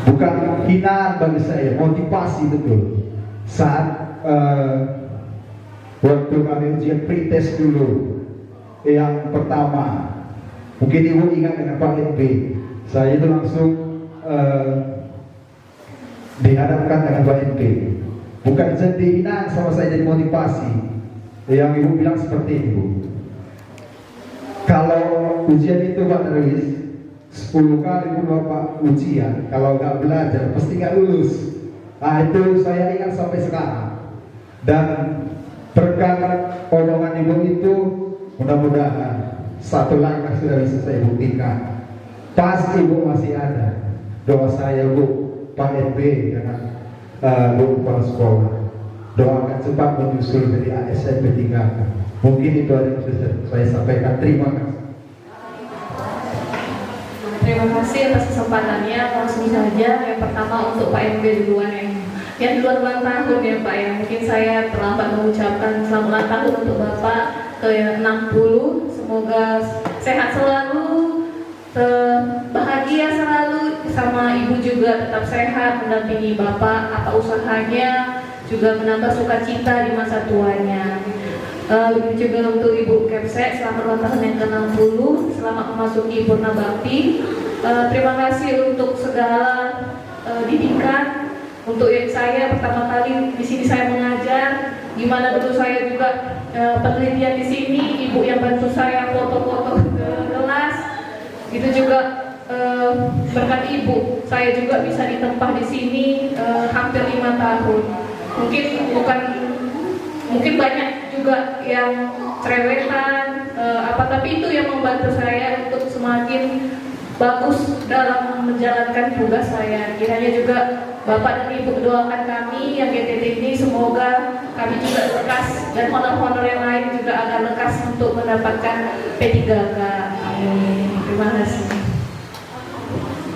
bukan hinaan bagi saya, motivasi betul. Saat waktu kami ujian pretest dulu, yang pertama, mungkin Ibu ingat dengan Pak NB, saya itu langsung dihadapkan dengan Pak NB. Bukan jadi hinaan sama saya, jadi motivasi. yang ibu bilang seperti itu. Kalau ujian itu Pak Darwis 10 kali pun Bapak ujian, kalau nggak belajar pasti nggak lulus. Nah itu saya ingat sampai sekarang. Dan berkat omongan ibu itu mudah-mudahan satu langkah sudah bisa saya buktikan. Pasti ibu masih ada. Doa saya Bu, Pak RB dengan Bu Kepala Sekolah, doakan cepat menyusul dari SMP 3. Mungkin itu yang bisa saya sampaikan. Terima kasih. Terima kasih atas kesempatannya. Langsung saja yang pertama untuk Pak MB duluan yang di luar ulang tahun ya Pak ya. Mungkin saya terlambat mengucapkan selamat ulang tahun untuk Bapak ke 60. Semoga sehat selalu, bahagia selalu, sama Ibu juga tetap sehat mendampingi Bapak apa usahanya, juga menambah sukacita di masa tuanya. Begitu juga untuk Ibu Kepsek, selamat ulang tahun yang ke-60, selamat memasuki Purna Bakti. Terima kasih untuk segala didikan. Untuk yang saya pertama kali di sini saya mengajar, gimana dulu saya juga penelitian di sini, Ibu yang bantu saya foto-foto ke kelas. Itu juga berkat Ibu, saya juga bisa ditempah di sini hampir 5 tahun. Mungkin banyak juga yang cerewetan tapi itu yang membantu saya untuk semakin bagus dalam menjalankan tugas saya. Kiranya juga Bapak dan Ibu doakan kami yang GTT ini, semoga kami juga lekas dan honor-honor yang lain juga agar lekas untuk mendapatkan P3K. Amin. Terima kasih.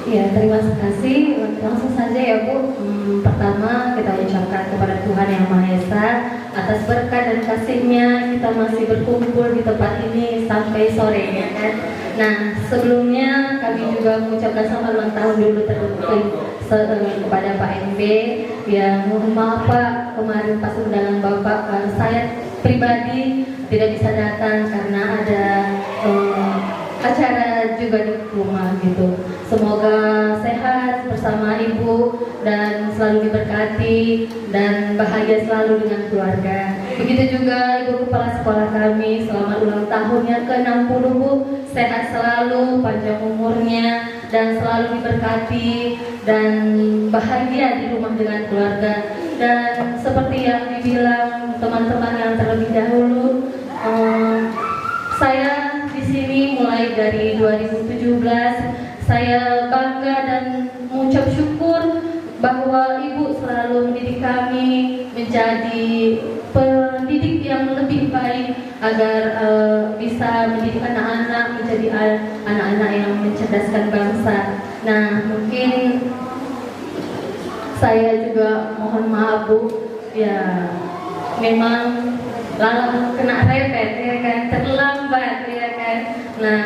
Ya, terima kasih. Langsung saja ya Bu. Pertama kita ucapkan kepada Tuhan Yang Maha Esa atas berkat dan kasih-Nya kita masih berkumpul di tempat ini sampai sore ya kan. Nah, sebelumnya kami juga mengucapkan selamat ulang tahun dulu kepada Pak MB. Ya, mohon maaf Pak, kemarin pas undangan Bapak saya pribadi tidak bisa datang karena ada acara juga di rumah gitu. Semoga sehat bersama Ibu dan selalu diberkati dan bahagia selalu dengan keluarga. Begitu juga Ibu Kepala Sekolah kami, selamat ulang tahunnya ke-60 Bu. Sehat selalu, panjang umurnya dan selalu diberkati dan bahagia di rumah dengan keluarga. Dan seperti yang dibilang teman-teman yang terlebih dahulu, saya di sini mulai dari 2017 saya bangga dan mengucap syukur bahwa Ibu selalu mendidik kami menjadi pendidik yang lebih baik agar bisa mendidik anak-anak menjadi anak-anak yang mencerdaskan bangsa. Nah, mungkin saya juga mohon maaf Bu, ya memang lalu kena repet ya kan, terlambat ya kan. Nah,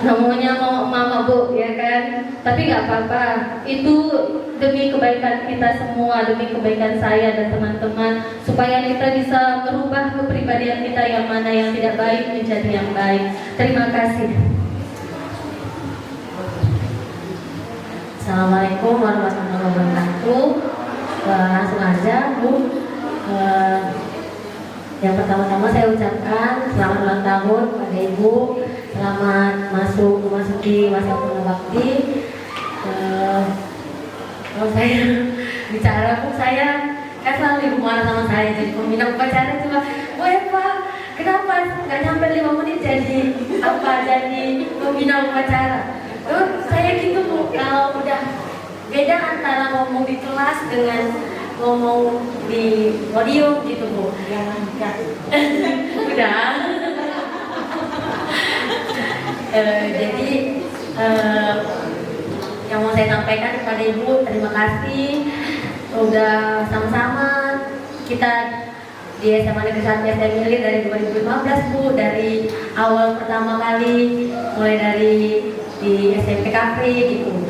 namanya mama Bu ya kan, tapi nggak apa-apa, itu demi kebaikan kita semua, demi kebaikan saya dan teman-teman, supaya kita bisa merubah kepribadian kita yang mana yang tidak baik menjadi yang baik. Terima kasih. Assalamualaikum warahmatullahi wabarakatuh. Langsung aja Bu. Yang pertama-tama saya ucapkan selamat ulang tahun pada Ibu, selamat memasuki masa purna bakti. Kalau saya bicara pun saya kan selalu Ibu marah sama saya jadi pembina upacara, cuma Pak, kenapa nggak nyampe 5 menit jadi pembina upacara? Saya gitu Bu, kalau udah beda antara ngomong di kelas dengan ngomong di podium gitu Bu. Udah. Jadi yang mau saya sampaikan kepada Ibu, terima kasih udah sama-sama kita di SMA Negeri 1 STM Milir dari 2015 Bu, dari awal pertama kali mulai dari di SMP Kapri gitu.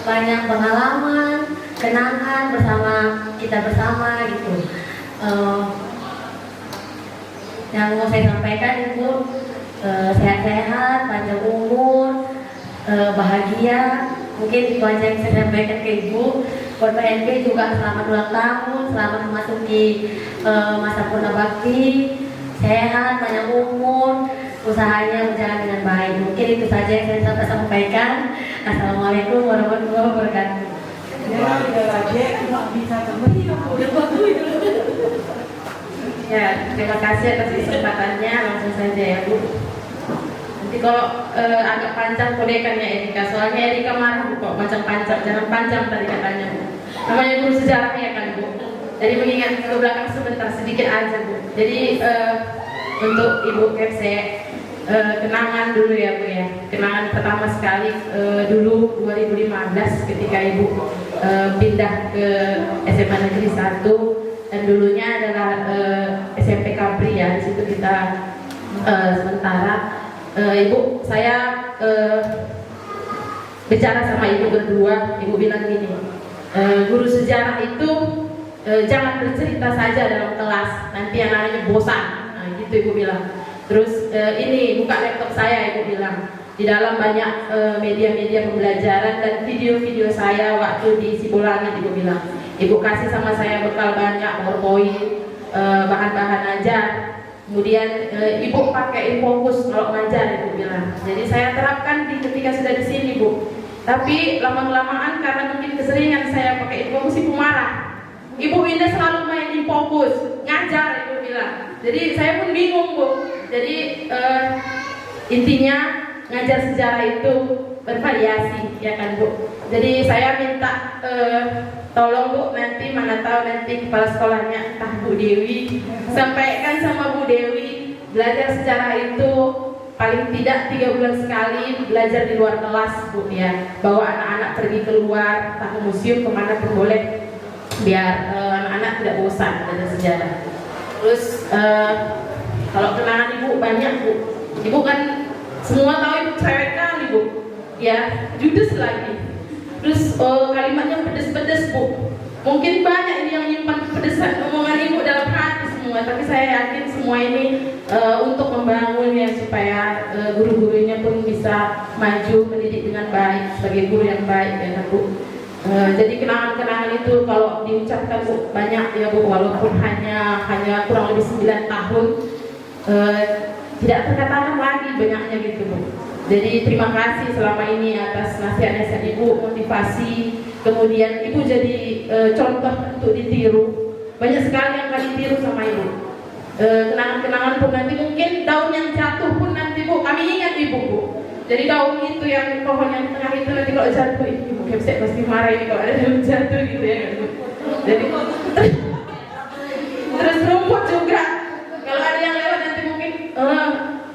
Banyak pengalaman, kenangan kita bersama gitu. Yang mau saya sampaikan Ibu, sehat-sehat, panjang umur, bahagia Mungkin itu aja yang saya sampaikan ke Ibu. Buat PNB juga selamat ulang tahun, selamat memasuki masa purna bakti, sehat, banyak umur, usahanya berjalan dengan baik. Mungkin itu saja yang saya dapat sampaikan. Assalamualaikum warahmatullahi wabarakatuh. Ya, terima kasih atas kesempatannya. Langsung saja ya Bu. Nanti kalau agak panjang kodekannya Erika, soalnya Erika marah Bu kok panjang-panjang, jangan panjang tadi katanya Bu. Namanya guru sejarahnya kan Bu. Jadi mengingat ke belakang sebentar sedikit aja Bu. Jadi untuk Ibu Kepse, kenangan dulu ya Bu ya. Kenangan pertama sekali dulu 2015 ketika Ibu pindah ke SMA Negeri 1 dan dulunya adalah SMP Kapri ya. Di situ kita sementara Ibu, saya bicara sama Ibu berdua. Ibu bilang gini, guru sejarah itu jangan bercerita saja dalam kelas, nanti anak-anaknya bosan. Nah, gitu Ibu bilang. Terus ini buka laptop saya, Ibu bilang. Di dalam banyak media-media pembelajaran dan video-video saya waktu di Sibolangit, Ibu bilang. Ibu kasih sama saya bekal banyak, PowerPoint, bahan-bahan ajar. Kemudian Ibu pakai Infocus kalau ngajar, Ibu bilang. Jadi saya terapkan ketika sudah di sini, Bu. Tapi lama-kelamaan karena mungkin keseringan saya pakai Infocus, Ibu marah. Ibu Winda selalu main Infocus, ngajar, Ibu bilang. Jadi saya pun bingung, Bu. Jadi intinya ngajar sejarah itu bervariasi, ya kan Bu. Jadi saya minta tolong Bu, nanti mana tahu nanti kepala sekolahnya entah Bu Dewi, sampaikan sama Bu Dewi, belajar sejarah itu paling tidak 3 bulan sekali belajar di luar kelas Bu ya. Bawa anak-anak pergi keluar, entah ke museum kemana pun boleh, biar anak-anak tidak bosan belajar sejarah. Terus kalau kenangan Ibu banyak Bu. Ibu kan semua tahu Ibu cewek kali Bu, ya judes lagi. Terus kalimatnya pedes-pedes Bu. Mungkin banyak ini yang nyimpan pedesan omongan Ibu dalam hati semua. Tapi saya yakin semua ini untuk membangun ya supaya guru-gurunya pun bisa maju mendidik dengan baik sebagai guru yang baik ya Bu. Jadi kenangan-kenangan itu kalau diucapkan Bu banyak ya Bu, walaupun hanya kurang lebih 9 tahun. Tidak terkatakan lagi banyaknya gitu Bu. Jadi terima kasih selama ini atas nasihat-nasihat Ibu, motivasi. Kemudian Ibu jadi contoh untuk ditiru. Banyak sekali yang akan ditiru sama Ibu. Kenangan-kenangan pun nanti mungkin daun yang jatuh pun nanti Bu, kami ingat Ibu Bu. Jadi daun itu yang pohon yang tengah itu nanti kalau jatuh, Ibu Kepse pasti marah ini kalau ada daun jatuh gitu ya Bu. Jadi terus rumput juga. Kalau ada yang lewat nanti mungkin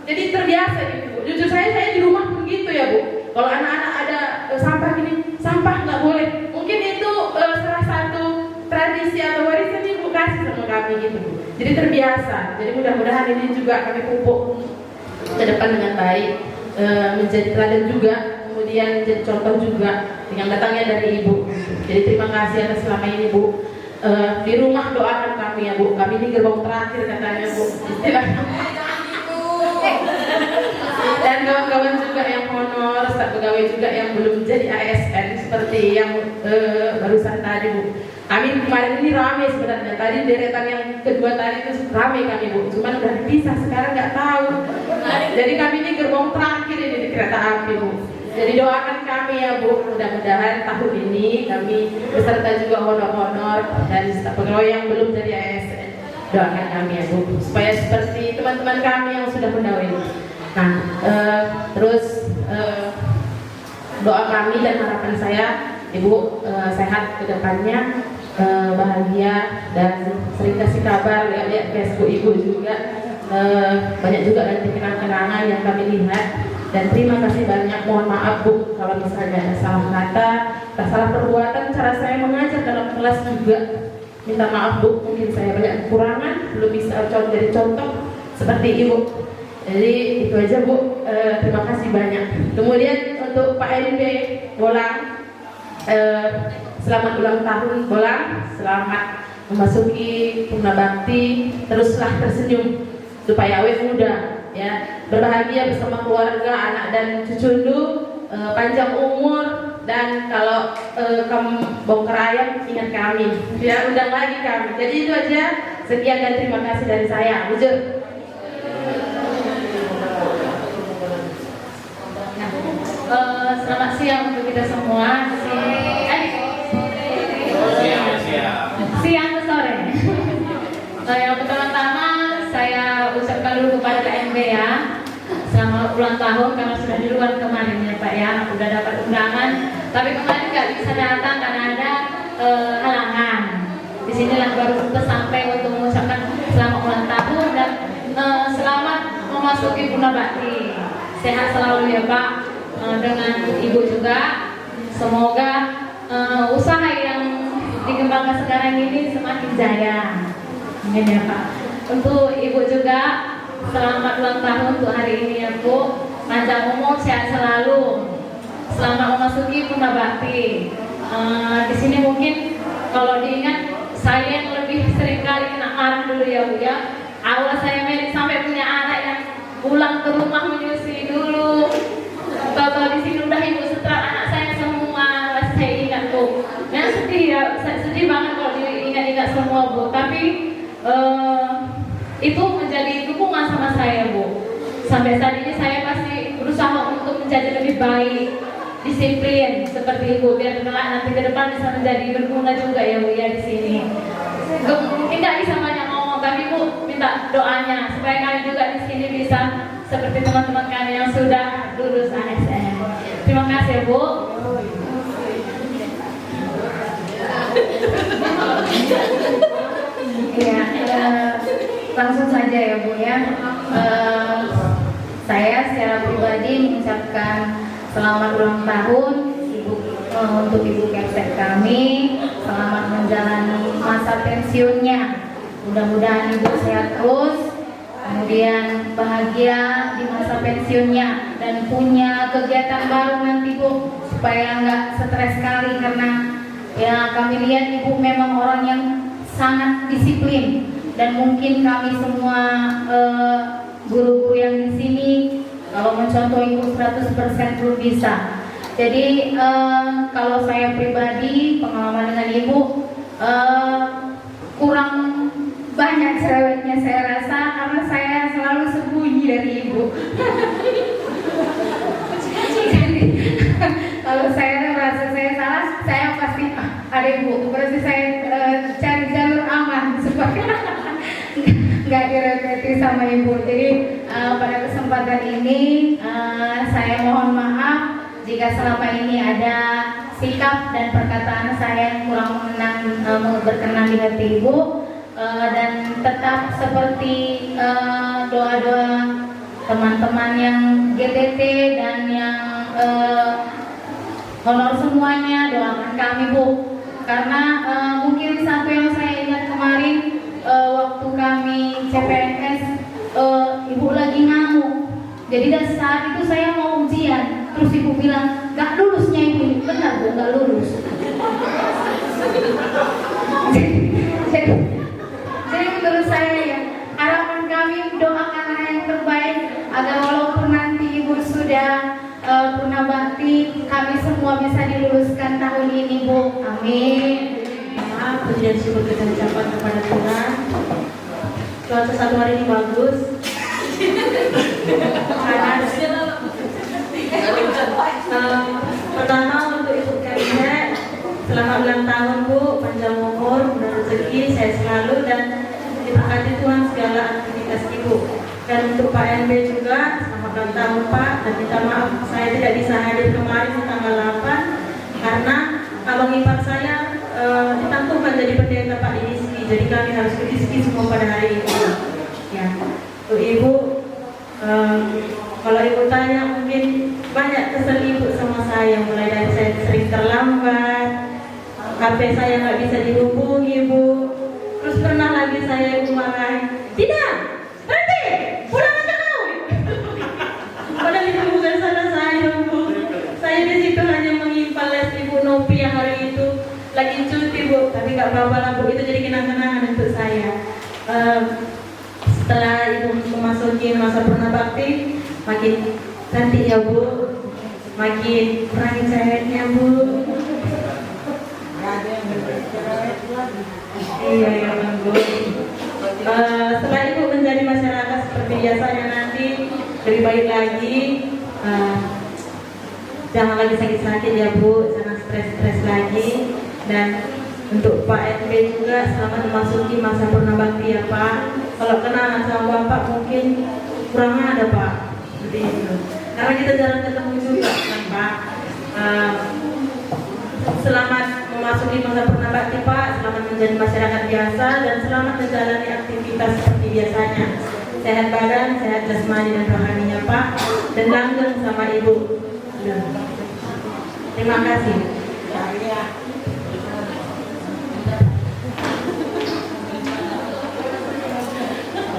jadi terbiasa gitu Bu. Jujur saya di rumah pun gitu ya Bu. Kalau anak-anak ada sampah gini, sampah nggak boleh. Mungkin itu salah satu tradisi atau warisan Ibu kasih sama kami gitu Bu. Jadi terbiasa. Jadi mudah-mudahan ini juga kami pupuk ke depan dengan baik, menjadi teladan juga, kemudian jadi contoh juga dengan datangnya dari Ibu. Jadi terima kasih atas selama ini Bu. Di rumah doakan kami ya Bu. Kami ini gerbong terakhir katanya Bu. Istilahnya. Dan kawan-kawan juga yang honor, staf pegawai juga yang belum jadi ASN seperti yang barusan tadi Bu. Kami kemarin ini ramai sebenarnya. Tadi deretan yang kedua tadi itu ramai kami Bu. Cuman udah dipisah sekarang nggak tahu. Jadi kami ini gerbong terakhir ini di kereta api Bu. Jadi doakan kami ya Bu. Mudah-mudahan tahun ini kami beserta juga honor-honor dan staf pegawai yang belum jadi ASN. Doakan kami ya Bu supaya seperti teman-teman kami yang sudah mendahului. Nah, terus doa kami dan harapan saya Ibu sehat ke depannya, bahagia dan sering kasih kabar, lihat Facebook Ibu juga. Banyak juga nanti kenang-kenangan yang kami lihat. Dan terima kasih banyak, mohon maaf Bu kalau misalnya ada salah kata, salah perbuatan, cara saya mengajar dalam kelas juga. Minta maaf Bu, mungkin saya banyak kekurangan, belum bisa jadi contoh seperti Ibu. Jadi itu aja Bu, terima kasih banyak. Kemudian untuk Pak NB Bolang, selamat ulang tahun Bolang, selamat memasuki purna bakti, teruslah tersenyum supaya awet muda, ya berbahagia bersama keluarga, anak dan cucu, panjang umur, dan kalau kamu bongkar ayam ingat kami, ya undang lagi kami. Jadi itu aja, sekian dan terima kasih dari saya. Wujud. Selamat siang untuk kita semua. Siang ke sore. Yang pertama-tama saya ucapkan dulu kepada KMB ya, selamat ulang tahun karena sudah di luar kemarin ya Pak ya, udah dapat undangan. Tapi kemarin nggak bisa datang karena ada halangan. Di sinilah baru sampai untuk mengucapkan selamat ulang tahun dan selamat memasuki Bunda Bakti. Sehat selalu ya Pak, dengan Ibu juga. Semoga usaha yang dikembangkan sekarang ini semakin jaya. Amin ya Pak. Untuk Ibu juga selamat ulang tahun untuk hari ini ya Bu. Panjang umur, sehat selalu. Selamat memasuki Bunda Bakti. Di sini mungkin kalau diingat saya yang lebih sering kali kena marah dulu ya Bu ya. Awal saya merit sampai punya anak yang pulang ke rumah menyusui dulu. Tahu-tahu di sini udah Ibu setelah anak saya semua, masih saya ingat Bu. Nah sedih ya, sedih banget kalau diingat-ingat semua Bu. Tapi itu menjadi dukungan sama saya Bu. Sampai saat ini saya masih berusaha untuk menjadi lebih baik, disiplin seperti Ibu, biar kelak nanti ke depan bisa menjadi berguna juga ya Bu ya di sini. Mungkin nggak bisa banyak ngomong, tapi Bu minta doanya supaya kalian juga di sini bisa seperti teman-teman kalian yang sudah lulus ASN. Terima kasih ya Bu. Ya, langsung saja ya Bu ya. Saya secara pribadi mengucapkan selamat ulang tahun untuk Ibu Kepsek kami. Selamat menjalani masa pensiunnya. Mudah-mudahan Ibu sehat terus, kemudian bahagia di masa pensiunnya dan punya kegiatan baru nanti Bu, supaya nggak stres sekali karena ya kami lihat Ibu memang orang yang sangat disiplin dan mungkin kami semua guru-guru yang di sini kalau mencontoh Ibu 100% belum bisa. Jadi kalau saya pribadi pengalaman dengan Ibu kurang banyak cerewetnya saya rasa karena saya selalu sembunyi dari Ibu. Jadi kalau saya merasa saya salah, saya pasti ada Ibu. Berarti saya cari jalur aman supaya nggak direpeti sama Ibu. Jadi pada kesempatan ini saya mohon maaf jika selama ini ada sikap dan perkataan saya yang kurang berkenan di hati Ibu. Dan tetap seperti doa-doa teman-teman yang GTT dan yang honor semuanya, doakan kami Bu. Karena mungkin satu yang saya ingat kemarin waktu kami CPNS, Ibu lagi ngamuk. Jadi dari saat itu saya mau ujian, terus Ibu bilang gak lulusnya Ibu. Benar Bu, gak lulus. Jadi menurut saya ya, harapan kami doakanlah yang terbaik agar walaupun nanti Ibu sudah purna bakti, kami semua bisa diluluskan tahun ini Bu. Amin. Puji dan syukur kita ucapkan kepada Tuhan. Cuaca satu hari ini bagus. Pertama untuk Ibu Kabinet, selamat ulang tahun Bu, panjang umur, mudah rezeki, sehat selalu dan diberkati Tuhan segala aktivitas Ibu. Dan untuk Pak NB juga, selamat ulang tahun Pak, dan minta maaf saya tidak bisa hadir kemarin di tanggal 8 karena abang ipar saya ditangguhkan jadi pendeta Pak di Diski, jadi kami harus ke Diski semua pada hari ini. Ya, untuk Ibu, kalau Ibu tanya mungkin banyak kesel Ibu sama saya, mulai dari saya sering terlambat, HP saya nggak bisa dihubungi Bu, terus pernah lagi saya Ibu marahin, tidak, berhenti, pulang aja kau. Padahal itu bukan salah saya Bu, saya di situ hanya mengimpal les Ibu Nopi yang hari itu lagi cuti Bu, tapi nggak apa-apa lah Bu, itu jadi kenang-kenangan untuk saya. Setelah Ibu memasuki masa purna bakti, makin cantik ya Bu, makin kurangin cerewetnya Bu. Nggak ada yang lebih cerewet lagi. Iya ya Bu. Setelah Ibu menjadi masyarakat seperti biasanya nanti lebih baik lagi. Jangan lagi sakit-sakit ya Bu, jangan stres-stres lagi. Dan untuk Pak RT juga selamat memasuki masa purna bakti ya Pak. Kalau kenal sama Bapak mungkin kurang ada Pak, seperti itu. Karena kita jarang ketemu juga kan Pak. Selamat memasuki masa purna bakti Pak, selamat menjadi masyarakat biasa dan selamat menjalani aktivitas seperti biasanya. Sehat badan, sehat jasmani dan rohaninya Pak, dan langgeng sama Ibu. Terima kasih.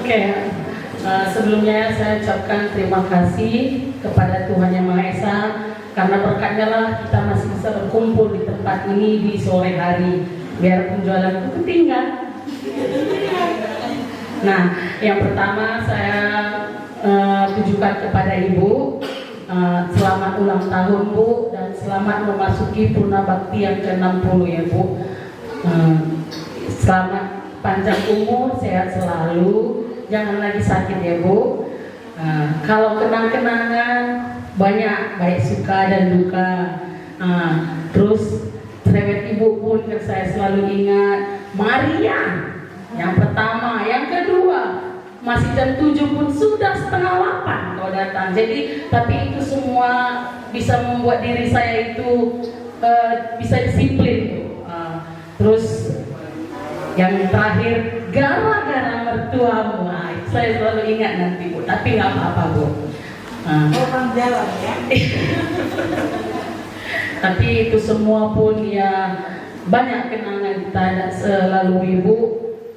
Oke, sebelumnya saya ucapkan terima kasih kepada Tuhan Yang Maha Esa karena berkatnya lah kita masih bisa berkumpul di tempat ini di sore hari, biarpun jualanku ketinggal. Nah, yang pertama saya tujukan kepada Ibu, selamat ulang tahun Bu, dan selamat memasuki purna bakti yang ke-60 ya Bu. Selamat panjang umur, sehat selalu, jangan lagi sakit ya Bu. Kalau kenang-kenangan banyak, baik suka dan duka. Terus cerewet Ibu pun yang saya selalu ingat, Maria yang pertama, yang kedua masih jam 7 pun sudah setengah 8 kau datang. Jadi tapi itu semua bisa membuat diri saya itu bisa disiplin. Terus yang terakhir, gara-gara mertuamu, saya selalu ingat nanti Bu, tapi nggak apa-apa Bu. Orang jalan ya. Tapi itu semua pun ya banyak kenangan kita selalu Ibu.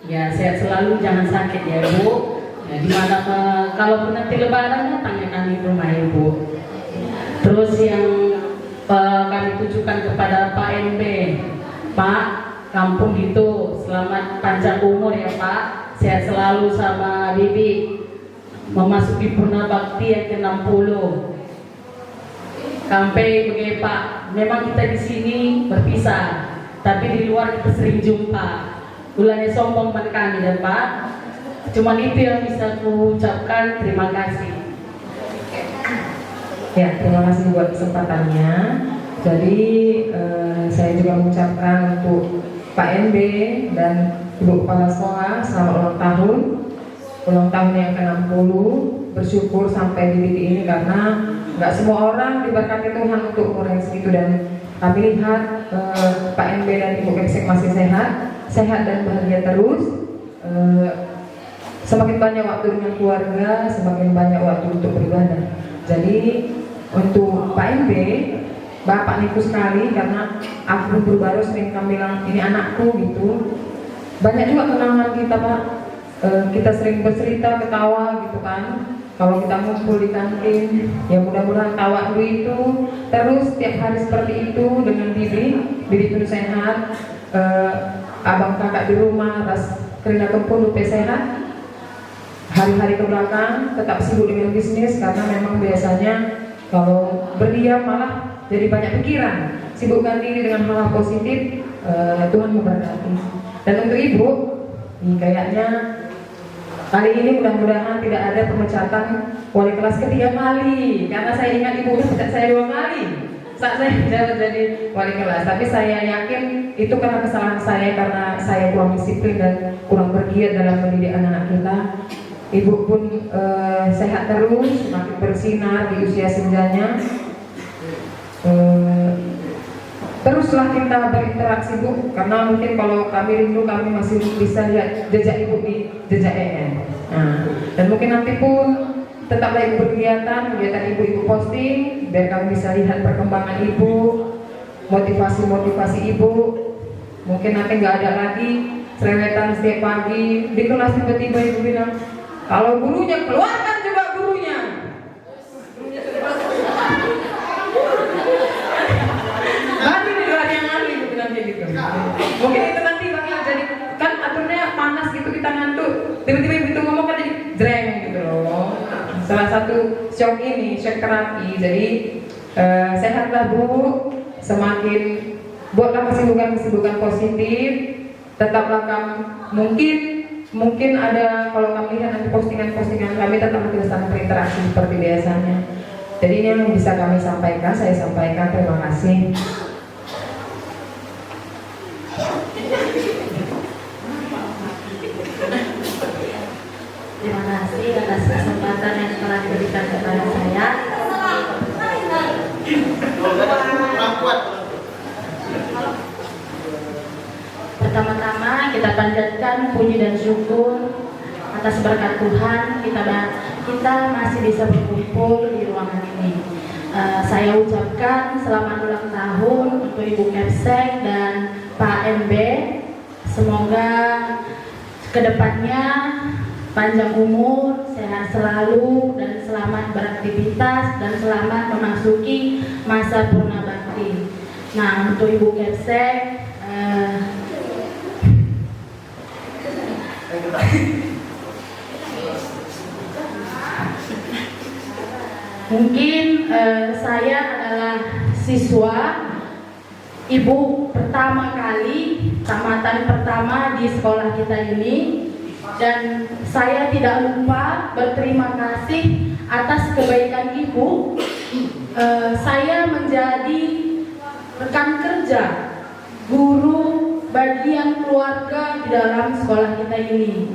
Ya sehat selalu, jangan sakit ya Bu. Ya, dimana kalau nanti lebaran tanya kami rumah Ibu. Terus yang kami tujukan kepada Pak NB, Pak kampung gitu, selamat panjang umur ya Pak, sehat selalu sama Bibi, memasuki purna bakti yang ke-60. Sampai begini Pak, memang kita di sini berpisah, tapi di luar kita sering jumpa. Ulangnya sombong pada kami dan Pak. Cuman itu yang bisa ku ucapkan, terima kasih. Ya, terima kasih buat kesempatannya. Jadi saya juga mengucapkan untuk Pak NB dan Ibu Kepala Sekolah selamat ulang tahun yang ke-60. Bersyukur sampai di titik ini karena nggak semua orang diberkati Tuhan untuk umur yang segitu, dan kami lihat Pak NB dan Ibu Kepsek masih sehat dan bahagia terus. Semakin banyak waktu dengan keluarga, semakin banyak waktu untuk beribadah. Jadi untuk Pak NB, Bapak niku sekali karena aku baru sering kami bilang ini anakku gitu. Banyak juga kenangan kita Pak, kita sering bercerita, ketawa gitu kan. Kalau kita ngumpul di kantin, ya mudah-mudahan tawa dulu itu terus tiap hari seperti itu dengan Bibi pun sehat, abang kakak di rumah, ras kerina kempul lupa sehat. Hari-hari ke belakang tetap sibuk dengan bisnis karena memang biasanya kalau berdiam malah jadi banyak pikiran. Sibukkan diri dengan hal-hal positif, Tuhan memberkati. Dan untuk Ibu, ini kayaknya kali ini mudah-mudahan tidak ada pemecatan wali kelas ketiga kali, karena saya ingat Ibu udah pecat saya 2 kali saat saya menjabat jadi wali kelas. Tapi saya yakin itu karena kesalahan saya, karena saya kurang disiplin dan kurang bergiat dalam mendidik anak-anak kita. Ibu pun sehat terus, semakin bersinar di usia senjanya. Teruslah kita berinteraksi Bu, karena mungkin kalau kami rindu kami masih bisa lihat jejak Ibu di jejak EN. Dan mungkin nanti pun tetaplah Ibu kegiatan Ibu posting biar kami bisa lihat perkembangan Ibu, motivasi Ibu. Mungkin nanti nggak ada lagi cerewetan setiap pagi di kelas, tiba-tiba Ibu bilang kalau gurunya keluarkan juga gurunya. Mungkin itu nanti bakal jadi, kan aturnya panas gitu, kita ngantuk, tiba-tiba begitu ngomong kan jadi jreng gitu loh. Salah satu shock terapi. Jadi Sehatlah Bu, semakin buatlah kesibukan positif, tetaplah kamu mungkin ada, kalau kamu lihat nanti postingan kami, tetap kita saling berinteraksi seperti biasanya. Jadi ini yang bisa kami sampaikan, saya sampaikan. Terima kasih. Terima kasih atas kesempatan yang telah diberikan kepada saya. Pertama-tama kita panjatkan puji dan syukur atas berkat Tuhan kita masih bisa berkumpul di ruangan ini. Saya ucapkan selamat ulang tahun untuk Ibu Kepsek dan Pak MB. Semoga kedepannya panjang umur, sehat selalu, dan selamat beraktivitas, dan selamat memasuki masa purna bakti. Nah, untuk Ibu Kepsek, mungkin saya adalah siswa ibu pertama kali, tamatan pertama di sekolah kita ini, dan saya tidak lupa berterima kasih atas kebaikan ibu. Saya menjadi rekan kerja, guru, bagian keluarga di dalam sekolah kita ini.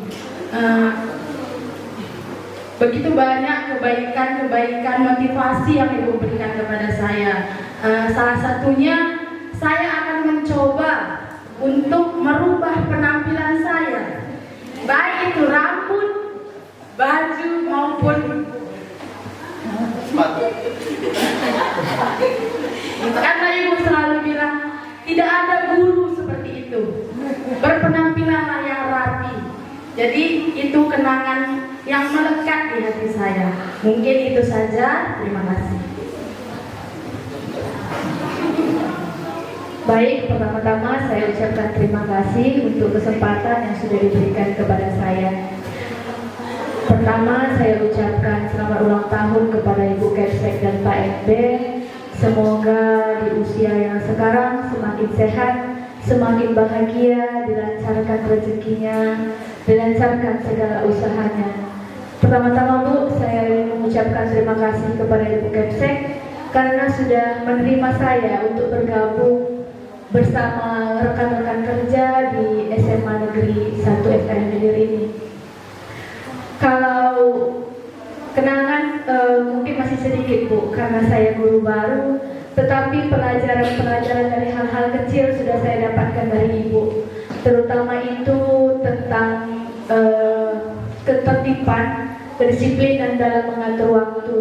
Begitu banyak kebaikan motivasi yang ibu berikan kepada saya. Salah satunya, saya akan mencoba untuk merubah penampilan saya, baik itu rambut, baju maupun sepatu. Karena ibu selalu bilang tidak ada guru seperti itu, berpenampilanlah yang rapi. Jadi itu kenangan yang melekat di hati saya. Mungkin itu saja. Terima kasih. Baik, pertama-tama saya ucapkan terima kasih untuk kesempatan yang sudah diberikan kepada saya. Pertama, saya ucapkan selamat ulang tahun kepada Ibu Kepsek dan Pak MB. Semoga di usia yang sekarang semakin sehat, semakin bahagia, dilancarkan rezekinya, dilancarkan segala usahanya. Pertama-tama Bu, saya ingin mengucapkan terima kasih kepada Ibu Kepsek karena sudah menerima saya untuk bergabung bersama rekan-rekan kerja di SMA Negeri 1 FKN Hilir ini. Kalau kenangan mungkin masih sedikit Bu, karena saya guru baru, tetapi pelajaran-pelajaran dari hal-hal kecil sudah saya dapatkan dari Ibu, terutama itu tentang ketertiban, kedisiplinan dalam mengatur waktu.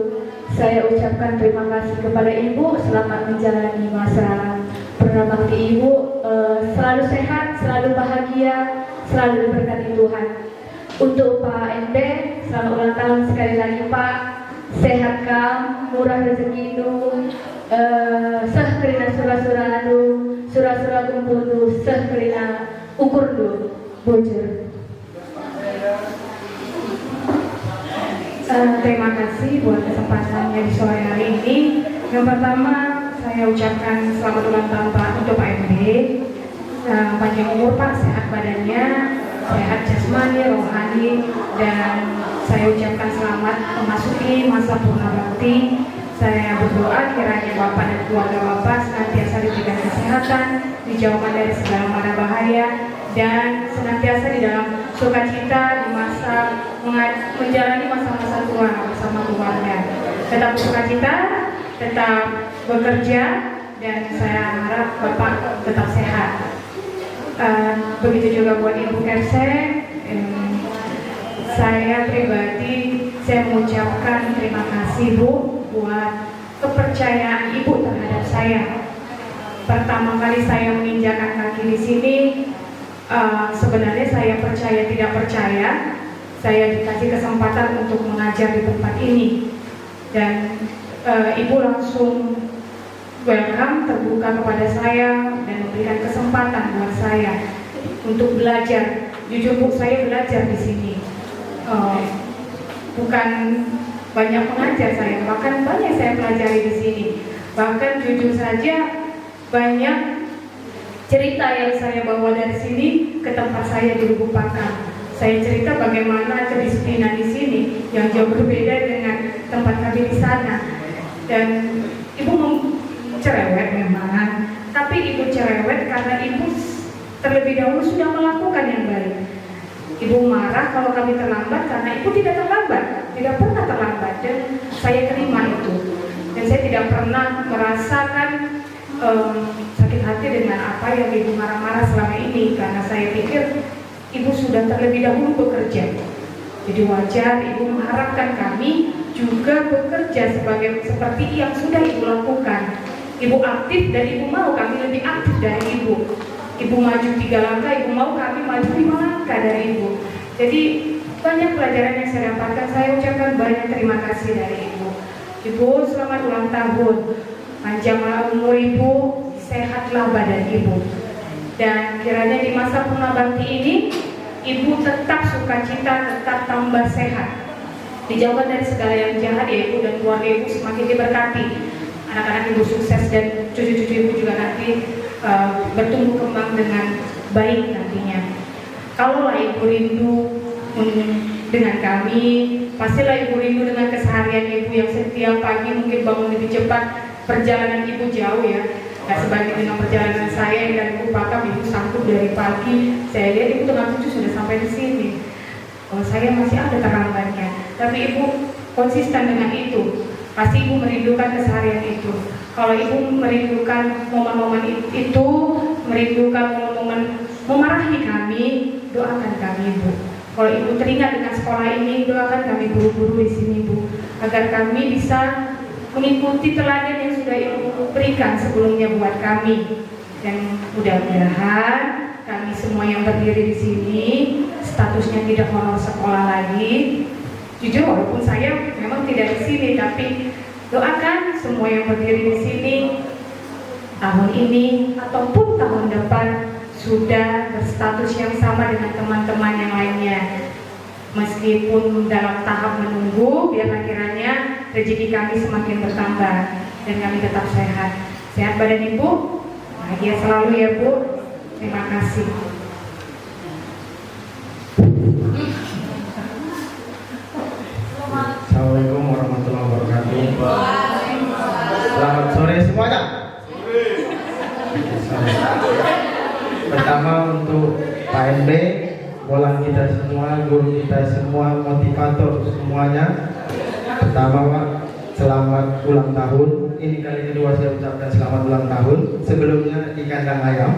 Saya ucapkan terima kasih kepada Ibu, selamat menjalani masa purna bakti Ibu, selalu sehat, selalu bahagia, selalu diberkati Tuhan. Untuk Pak MB, selamat ulang tahun sekali lagi Pak, sehat kam, murah rezeki nu, sah kerina surah-surah anu, surah-surah kumpul sah kerina ukur nu, bocor. Terima kasih buat kesempatannya di sore hari ini. Yang pertama, saya ucapkan selamat ulang tahun Pak untuk Pak MB. Panjang umur Pak, sehat badannya, sehat jasmani, rohani, dan saya ucapkan selamat memasuki masa purna bakti. Saya berdoa kiranya Bapak dan keluarga Bapak senantiasa diberikan kesehatan, dijauhkan dari segala mara bahaya, dan senantiasa di dalam sukacita di masa menjalani masa-masa tua bersama keluarga. Tetap bersukacita, tetap bekerja, dan saya harap Bapak tetap sehat. Begitu juga buat Ibu Kepsek. Saya pribadi, saya mengucapkan terima kasih Bu buat kepercayaan Ibu terhadap saya. Pertama kali saya menginjakkan kaki di sini, sebenarnya saya percaya tidak percaya, saya dikasih kesempatan untuk mengajar di tempat ini, dan Ibu langsung welcome, terbuka kepada saya dan memberikan kesempatan buat saya untuk belajar. Jujur Bu, saya belajar di sini. Bukan banyak mengajar saya, bahkan banyak saya pelajari di sini. Bahkan jujur saja banyak cerita yang saya bawa dari sini ke tempat saya di Lubuk Pakam. Saya cerita bagaimana kedisiplinan di sini yang jauh berbeda dengan tempat kami di sana. Dan ibu cerewet memang, tapi ibu cerewet karena ibu terlebih dahulu sudah melakukan yang baik. Ibu marah kalau kami terlambat karena ibu tidak terlambat, tidak pernah terlambat, dan saya terima itu. Dan saya tidak pernah merasakan sakit hati dengan apa yang ibu marah-marah selama ini, karena saya pikir ibu sudah terlebih dahulu bekerja. Jadi wajar ibu mengharapkan kami juga bekerja seperti yang sudah ibu lakukan. Ibu aktif dan ibu mau kami lebih aktif dari ibu. Ibu maju 3 langkah, ibu mau kami maju 5 langkah dari ibu. Jadi banyak pelajaran yang saya dapatkan. Saya ucapkan banyak terima kasih dari ibu. Ibu selamat ulang tahun, panjanglah umur ibu, sehatlah badan ibu. Dan kiranya di masa purnabakti ini ibu tetap sukacita, tetap tambah sehat, dijauhkan dari segala yang jahat ya ibu, dan keluarga ibu semakin diberkati. Anak-anak ibu sukses dan cucu-cucu ibu juga nanti bertumbuh kembang dengan baik nantinya. Kalaulah ibu rindu dengan kami, pastilah ibu rindu dengan keseharian ibu yang setiap pagi mungkin bangun lebih cepat. Perjalanan ibu jauh ya, nggak sebanding dengan perjalanan saya yang dari Lubuk Pakam. Ibu sanggup dari pagi, saya lihat ibu tengah 7 sudah sampai di sini. Kalau saya masih ada terlambatnya, tapi ibu konsisten dengan itu. Pasti ibu merindukan keseharian itu. Kalau ibu merindukan momen-momen itu, merindukan momen-momen memarahi kami, doakan kami ibu. Kalau ibu teringat dengan sekolah ini, doakan kami guru-guru di sini ibu, agar kami bisa mengikuti teladan yang sudah ibu berikan sebelumnya buat kami. Dan mudah-mudahan kami semua yang berdiri di sini statusnya tidak honor sekolah lagi. Jujur walaupun saya memang tidak di sini, tapi doakan semua yang berdiri di sini tahun ini ataupun tahun depan sudah berstatus yang sama dengan teman-teman yang lainnya. Meskipun dalam tahap menunggu, biarlah kiranya rezeki kami semakin bertambah dan kami tetap sehat. Sehat badan ibu, bahagia selalu ya bu. Terima kasih. Assalamualaikum warahmatullahi wabarakatuh. Selamat sore semuanya. Pertama untuk Pak MB, bolang kita semua, guru kita semua, motivator semuanya. Pertama Pak, selamat ulang tahun. Ini kali kedua saya ucapkan selamat ulang tahun. Sebelumnya di kandang ayam,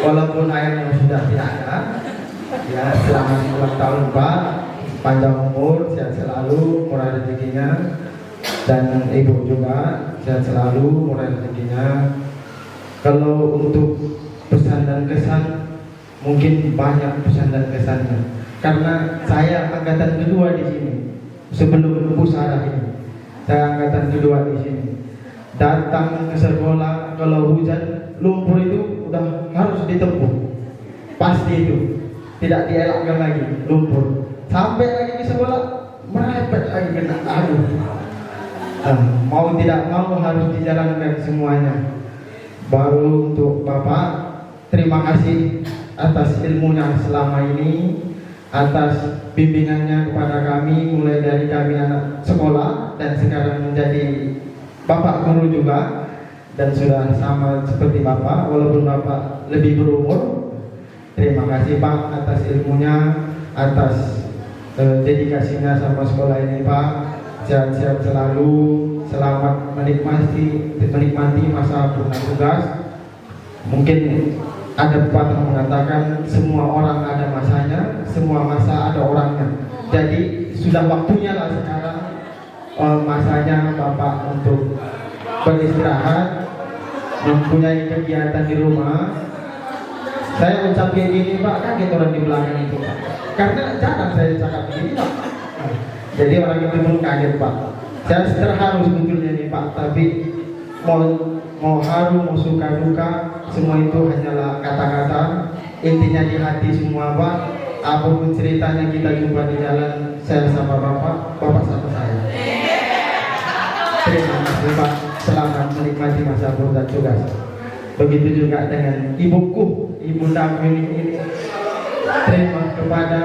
walaupun ayamnya sudah tidak ada. Ya, selamat ulang tahun Pak. Panjang umur, sehat selalu, murah rezekinya, dan ibu juga sehat selalu, murah rezekinya. Kalau untuk pesan dan kesan, mungkin banyak pesan dan kesannya. Karena saya angkatan kedua di sini, sebelum Ibu Sarah ini, saya angkatan kedua di sini. Datang ke sekolah, kalau hujan, lumpur itu udah harus ditempuh, pasti itu, tidak dielakkan lagi lumpur. Sampai lagi di sekolah merepet lagi kena, aduh. Mau tidak mau harus dijalankan semuanya. Baru untuk Bapak, terima kasih atas ilmunya selama ini, atas bimbingannya kepada kami, mulai dari kami anak sekolah dan sekarang menjadi Bapak guru juga, dan sudah sama seperti Bapak walaupun Bapak lebih berumur. Terima kasih Pak atas ilmunya, atas dedikasinya sama sekolah ini Pak. Sehat-sehat selalu, selamat menikmati masa purna tugas. Mungkin ada pepatah mengatakan semua orang ada masanya, semua masa ada orangnya. Jadi sudah waktunya lah sekarang masanya Bapak untuk beristirahat, mempunyai kegiatan di rumah. Saya ucap begini Pak, kaget orang di belakang itu Pak, karena jarang saya cakap begini Pak. Jadi orang itu pun kaget Pak. Saya terharu sebetulnya nih Pak, tapi mau haru, mau suka duka, semua itu hanyalah kata-kata. Intinya di hati semua Pak. Apapun ceritanya kita jumpa di jalan, saya sama Bapak, Bapak sama saya. Terima kasih Pak. selamat menikmati masa dan tugas. Begitu juga dengan ibuku, Ibu Damini ini. Terima kepada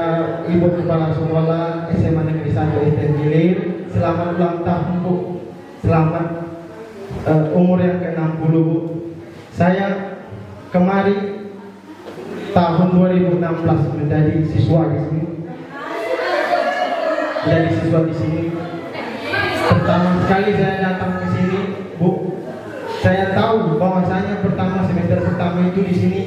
Ibu Kepala Sekolah SMA Negeri 1 Isten Gilir, selamat ulang tahun Bu, selamat umur yang ke-60 Bu. Saya kemarin tahun 2016 menjadi siswa di sini. Pertama sekali saya datang ke sini, Bu, saya tahu bahwasanya semester pertama itu di sini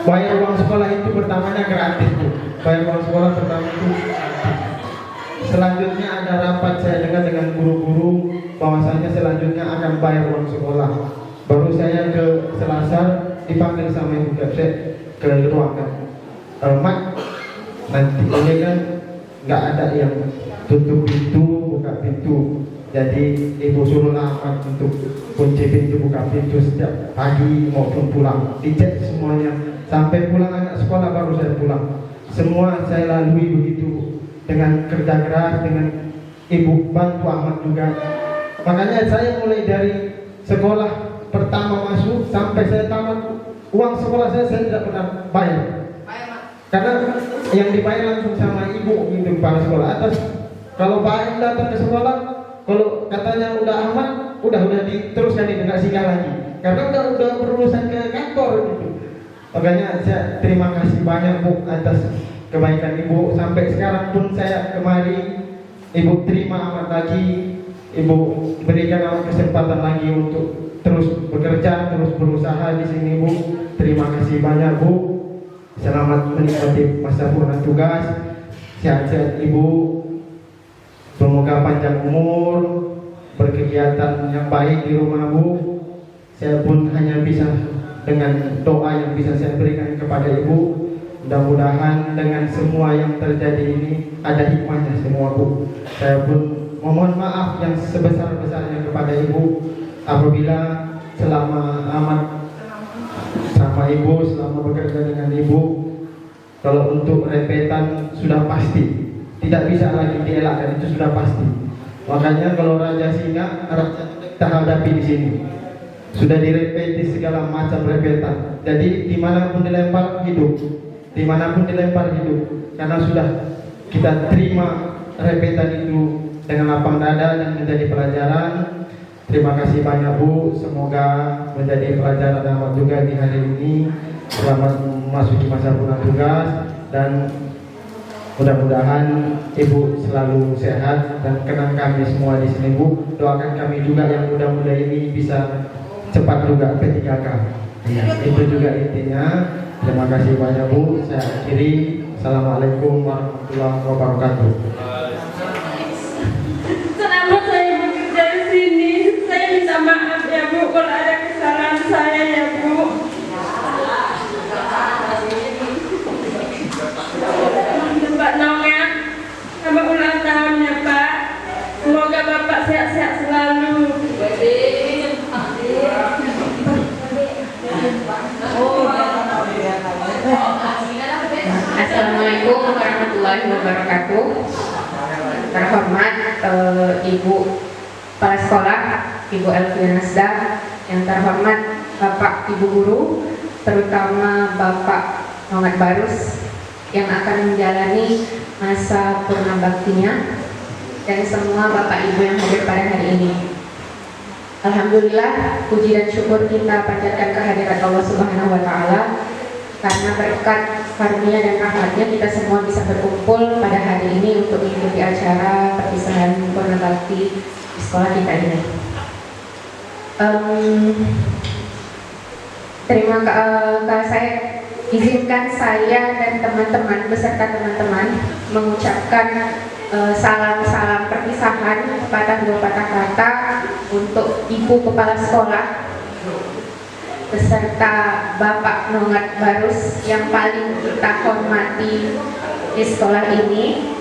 bayar uang sekolah itu pertamanya gratis Bu. Bayar uang sekolah pertama itu gratis. Selanjutnya ada rapat saya dengar dengan guru-guru bahwasanya selanjutnya akan bayar uang sekolah. Baru saya ke Selasar dipanggil sama Ibu Kapsek ke ruangan. Mak, nanti ini kan nggak ada yang tutup pintu, buka pintu. Jadi ibu suruh Ahmad untuk kunci pintu, buka pintu setiap pagi maupun pulang. Dicek semuanya. Sampai pulang anak sekolah baru saya pulang. Semua saya lalui begitu dengan kerja keras, dengan ibu bantu Ahmad juga. Makanya saya mulai dari sekolah pertama masuk sampai saya tamat, uang sekolah saya tidak pernah bayar. Karena yang dibayar langsung sama ibu gitu kepala sekolah atas. Kalau Pak datang ke sekolah, kalau katanya udah aman, udah diteruskan itu nggak singgah lagi. Karena udah berurusan ke kantor gitu. Makanya saya terima kasih banyak Bu atas kebaikan Ibu. Sampai sekarang pun saya kemari, Ibu terima amat lagi, Ibu berikan aku kesempatan lagi untuk terus bekerja, terus berusaha di sini Bu. Terima kasih banyak Bu. Selamat menikmati masa purna tugas. Sehat-sehat Ibu. Semoga panjang umur, berkegiatan yang baik di rumah Bu. Saya pun hanya bisa dengan doa yang bisa saya berikan kepada Ibu. Mudah-mudahan dengan semua yang terjadi ini ada hikmahnya semua Bu. Saya pun memohon maaf yang sebesar-besarnya kepada Ibu apabila selama amat sama Ibu, selama bekerja dengan Ibu, kalau untuk repetan sudah pasti tidak bisa lagi dielakkan, itu sudah pasti. Makanya kalau Raja Singa, kita hadapi di sini. Sudah direpeti segala macam repetan. Jadi dimanapun dilempar hidup, dimanapun dilempar hidup. Karena sudah kita terima repetan itu dengan lapang dada dan menjadi pelajaran. Terima kasih banyak Bu. Semoga menjadi pelajaran amat juga di hari ini. Selamat memasuki masa purna tugas dan mudah-mudahan Ibu selalu sehat dan kenang kami semua di sini Bu. Doakan kami juga yang muda-muda ini bisa cepat juga P3K. Ya, itu juga intinya. Terima kasih banyak Bu. Saya akhiri. Assalamualaikum warahmatullahi wabarakatuh. Selama saya bekerja di sini, saya minta maaf ya Bu kalau ada kesalahan saya ya Bu. Pak Nonga, selamat ulang tahunnya Pak. Semoga Bapak sehat-sehat selalu. Assalamualaikum warahmatullahi wabarakatuh. Terhormat Ibu Kepala Sekolah, Ibu Elvina Nasda, yang terhormat Bapak Ibu Guru, terutama Bapak Muhammad Barus yang akan menjalani masa purna baktinya, dan semua Bapak Ibu yang hadir pada hari ini. Alhamdulillah, puji dan syukur kita panjatkan kehadirat Allah Subhanahu wa Ta'ala, karena berkat karunia dan rahmatnya kita semua bisa berkumpul pada hari ini untuk mengikuti acara perpisahan purna bakti di sekolah kita ini. Izinkan saya dan teman-teman beserta teman-teman mengucapkan salam-salam perpisahan, patah dua patah kata untuk Ibu Kepala Sekolah beserta Bapak Nongat Barus yang paling kita hormati di sekolah ini.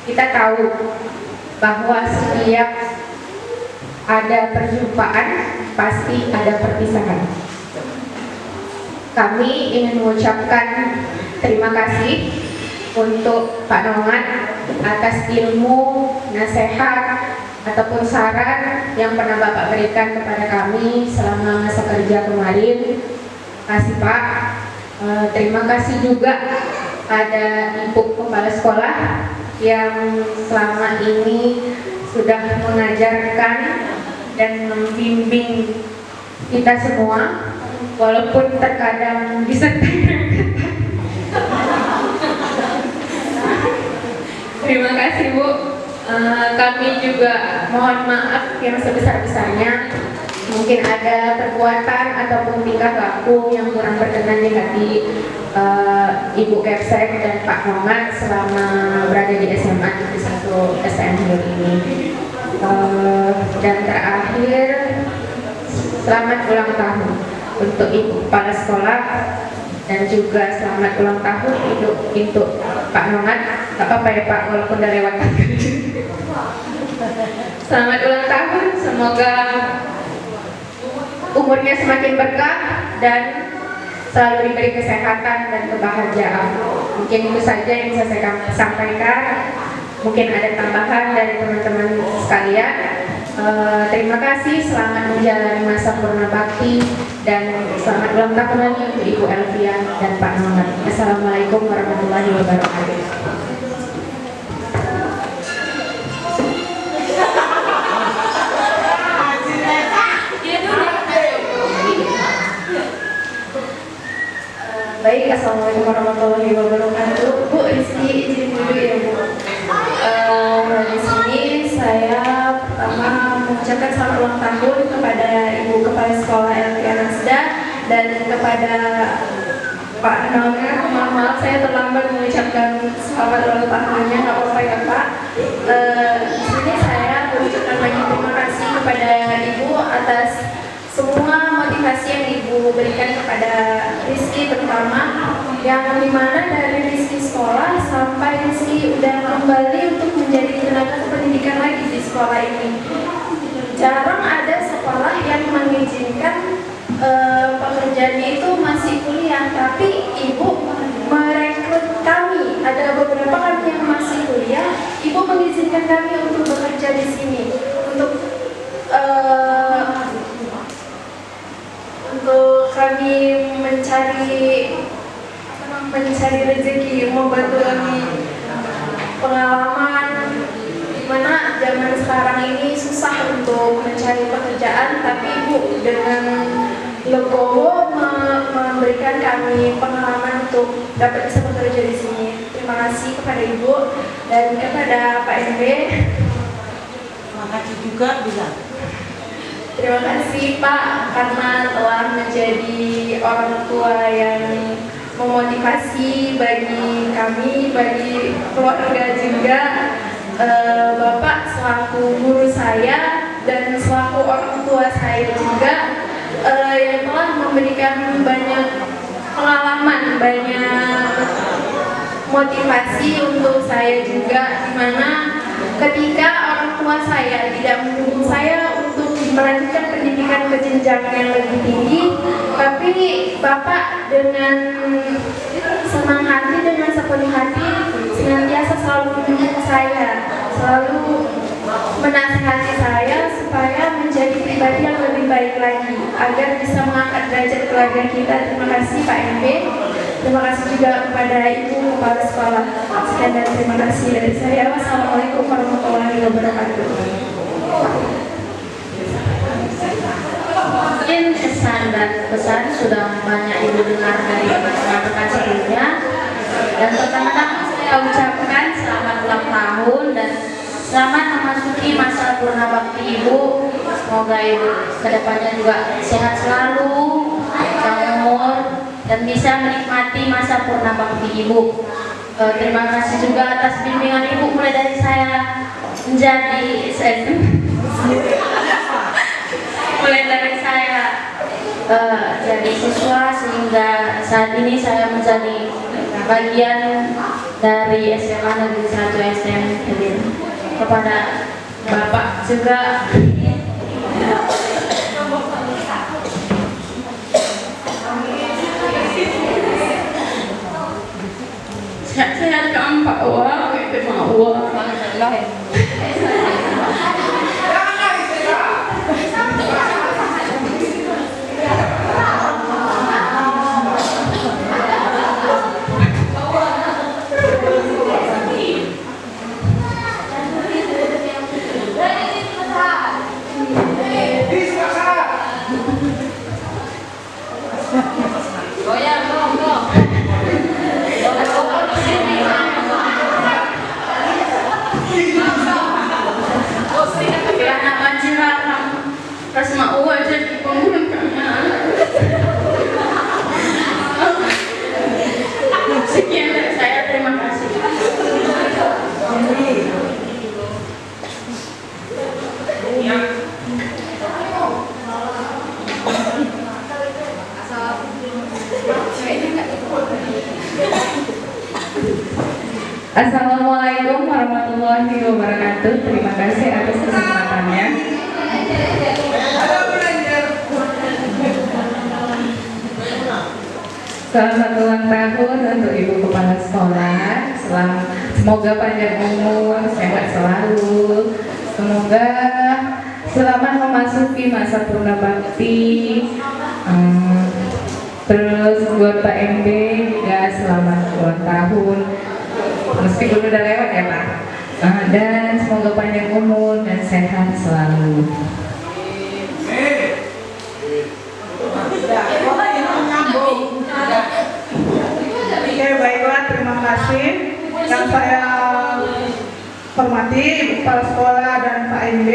Kita tahu bahwa setiap ada perjumpaan pasti ada perpisahan. Kami ingin mengucapkan terima kasih untuk Pak Nongat atas ilmu, nasihat, ataupun saran yang pernah Bapak berikan kepada kami selama masa kerja kemarin. Kasih Pak. Terima kasih juga pada Ibu Kepala Sekolah yang selama ini sudah mengajarkan dan membimbing kita semua, walaupun terkadang disertai. Terima kasih Bu. Kami juga mohon maaf yang sebesar-besarnya. Mungkin ada perbuatan ataupun tingkah laku yang kurang berkenan di hati Ibu Kepsek dan Pak Muhammad selama berada di SMA di 1 STM Hilir ini. Dan terakhir, selamat ulang tahun untuk Ibu Kepala Sekolah dan juga selamat ulang tahun untuk Pak Muhammad. Gak apa-apa ya Pak, walaupun udah lewat. Selamat ulang tahun, semoga umurnya semakin berkah dan selalu diberi kesehatan dan kebahagiaan. Mungkin itu saja yang bisa saya sampaikan. Mungkin ada tambahan dari teman-teman sekalian. Terima kasih, selamat menjalani masa purna bakti dan selamat ulang tahun lagi untuk Ibu Elvia dan Pak Muhammad. Assalamualaikum warahmatullahi wabarakatuh. Baik, assalamualaikum warahmatullahi wabarakatuh. Bu Rizky, izin dulu ya Bu. Di sini saya pertama mengucapkan selamat ulang tahun kepada Ibu Kepala Sekolah Elvia Nasda dan kepada Pak Naga. Maaf saya terlambat mengucapkan selamat ulang tahunnya, nggak apa-apa ya Pak. Di sini saya mengucapkan banyak terima kasih kepada Ibu atas semua motivasi yang Ibu berikan kepada Rizky, terutama yang dimana dari Rizky sekolah sampai Rizky udah kembali untuk menjadi tenaga pendidikan lagi di sekolah ini. Jarang ada sekolah yang mengizinkan pekerjaannya itu masih kuliah, tapi Ibu merekrut kami. Ada beberapa kami yang masih kuliah, Ibu mengizinkan kami untuk bekerja di sini, untuk kami mencari rezeki, membantu kami pengalaman dimana zaman sekarang ini susah untuk mencari pekerjaan, tapi Ibu dengan legowo memberikan kami pengalaman untuk dapat bisa bekerja di sini. Terima kasih kepada Ibu dan kepada Pak MB. Terima kasih juga bilang. Terima kasih Pak karena telah menjadi orang tua yang memotivasi bagi kami, bagi keluarga juga. Bapak selaku guru saya dan selaku orang tua saya juga yang telah memberikan banyak pengalaman, banyak motivasi untuk saya juga, dimana ketika orang tua saya tidak mendukung saya untuk melanjutkan pendidikan ke jenjang yang lebih tinggi, tapi Bapak dengan senang hati, dengan sepenuh hati senantiasa selalu mendukung saya, selalu menasihati saya supaya menjadi pribadi yang lebih baik lagi agar bisa mengangkat derajat keluarga kita. Terima kasih Pak MB. Terima kasih juga kepada Ibu Kepala Sekolah. Sekian dan terima kasih dari saya. Wassalamualaikum warahmatullahi wabarakatuh. Mungkin kesan dan pesan sudah banyak Ibu dengar dari rekan-rekan sebelumnya. Dan pertama-tama saya ucapkan selamat ulang tahun dan selamat memasuki masa purna bakti Ibu. Semoga Ibu kedepannya juga sehat selalu, panjang umur, dan bisa menikmati masa purna bakti Ibu. Terima kasih juga atas bimbingan Ibu mulai dari saya menjadi jadi siswa sehingga saat ini saya menjadi bagian dari SMA Negeri 1 STM Hilir. Kepada Bapak juga sehat-sehat keempat itu mau Goyang, dong. Anak majiran, pas mau aja di sekian dari saya, terima kasih. Assalamualaikum warahmatullahi wabarakatuh. Terima kasih atas kesempatannya. Selamat ulang tahun untuk Ibu Kepala Sekolah. Semoga panjang umur, sehat selalu. Semoga selamat memasuki masa purna bakti. Terus buat Pak MB juga selamat ulang tahun. Meskipun udah lewat ya Pak. Dan semoga panjang umur dan sehat selalu. Oke, baiklah, terima kasih. Yang saya hormati Ibu Kepala Sekolah dan Pak MB.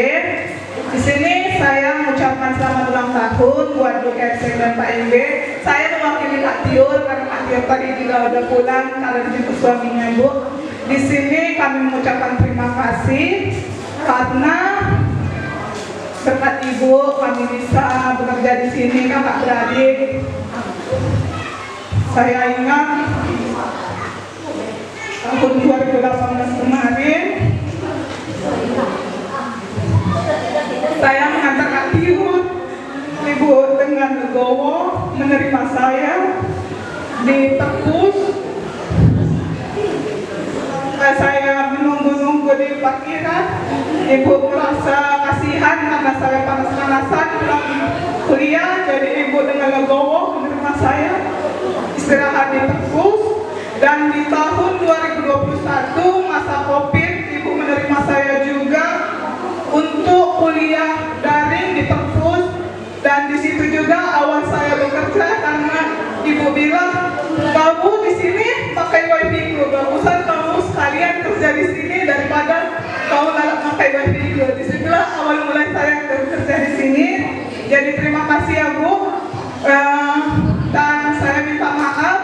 Di sini saya mengucapkan selamat ulang tahun buat Bu Kepsek dan Pak MB. Saya mewakili Kak Tiur karena Kak Tiur tadi juga udah pulang karena dijemput suaminya Bu. Di sini kami mengucapkan terima kasih karena berkat Ibu kami bisa bekerja di sini, kakak beradik. Saya ingat tahun 2018 kemarin saya mengantar Kak Tiur, Ibu dengan legowo menerima saya di Tepus. Saya menunggu-nunggu di parkiran. Ibu merasa kasihan karena saya panas-panasan pulang kuliah, jadi Ibu dengan legowo menerima saya istirahat di Tepus. Dan di tahun 2021 masa Covid, Ibu menerima saya juga untuk kuliah daring di Tepus. Dan di situ juga awal saya bekerja karena Ibu bilang, kamu di sini pakai wifi ku, bagusan kamu sekalian kerja di sini daripada kamu nggak pakai wifi ku. Disitulah awal mulai saya bekerja di sini. Jadi terima kasih ya Bu. Dan saya minta maaf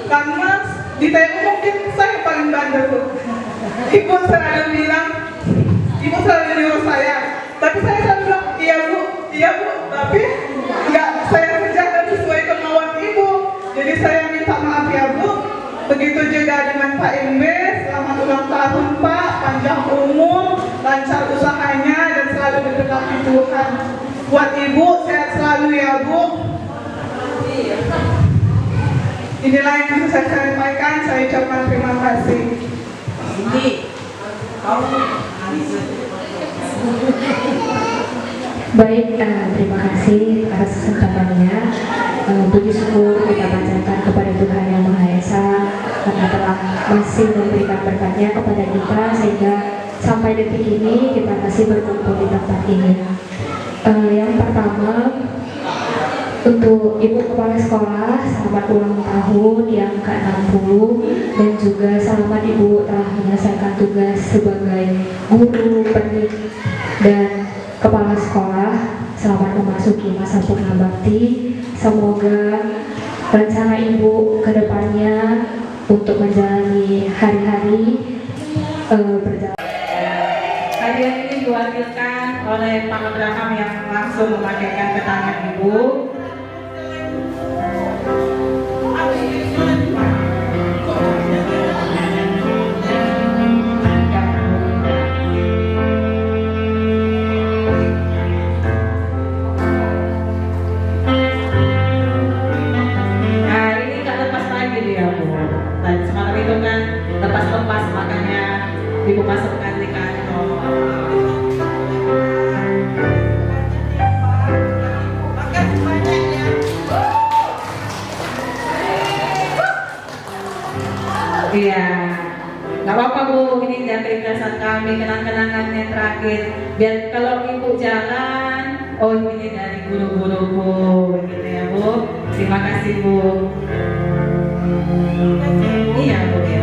karena di TU mungkin saya paling bandel Bu. Ibu selalu bilang, Ibu selalu nyuruh saya, tapi saya selalu bilang iya Bu, tapi nggak saya kerjakan sesuai kemauan Ibu. Jadi saya minta maaf ya Bu. Begitu juga dengan Pak MB, selamat ulang tahun Pak, panjang umur, lancar usahanya dan selalu diberkati Tuhan. Buat Ibu sehat selalu ya Bu. Inilah yang bisa saya sampaikan. Saya ucapkan terima kasih. Baik, terima kasih atas kesempatannya. Puji syukur kita panjatkan kepada Tuhan Yang Maha Esa karena telah masih memberikan berkatnya kepada kita sehingga sampai detik ini kita masih berkumpul di tempat ini. Yang pertama, untuk Ibu Kepala Sekolah, selamat ulang tahun yang ke-60 dan juga selamat Ibu telah menyelesaikan tugas sebagai guru, pendidik dan Kepala Sekolah. Selamat memasuki masa purna bakti. Semoga rencana Ibu ke depannya untuk menjalani hari-hari berjalan. Hadiah ini diwakilkan oleh Pak Abraham yang langsung memakaikan ke tangan Ibu. Lepas-lepas makanya Ibu masukkan di kantong. Iya, nggak apa-apa Bu, ini jaga keikhlasan kami, kenang-kenangannya terakhir. Biar kalau Ibu jalan, oh ini dari guru-guruku, gitu ya Bu. Terima kasih Bu. Iya Bu ya.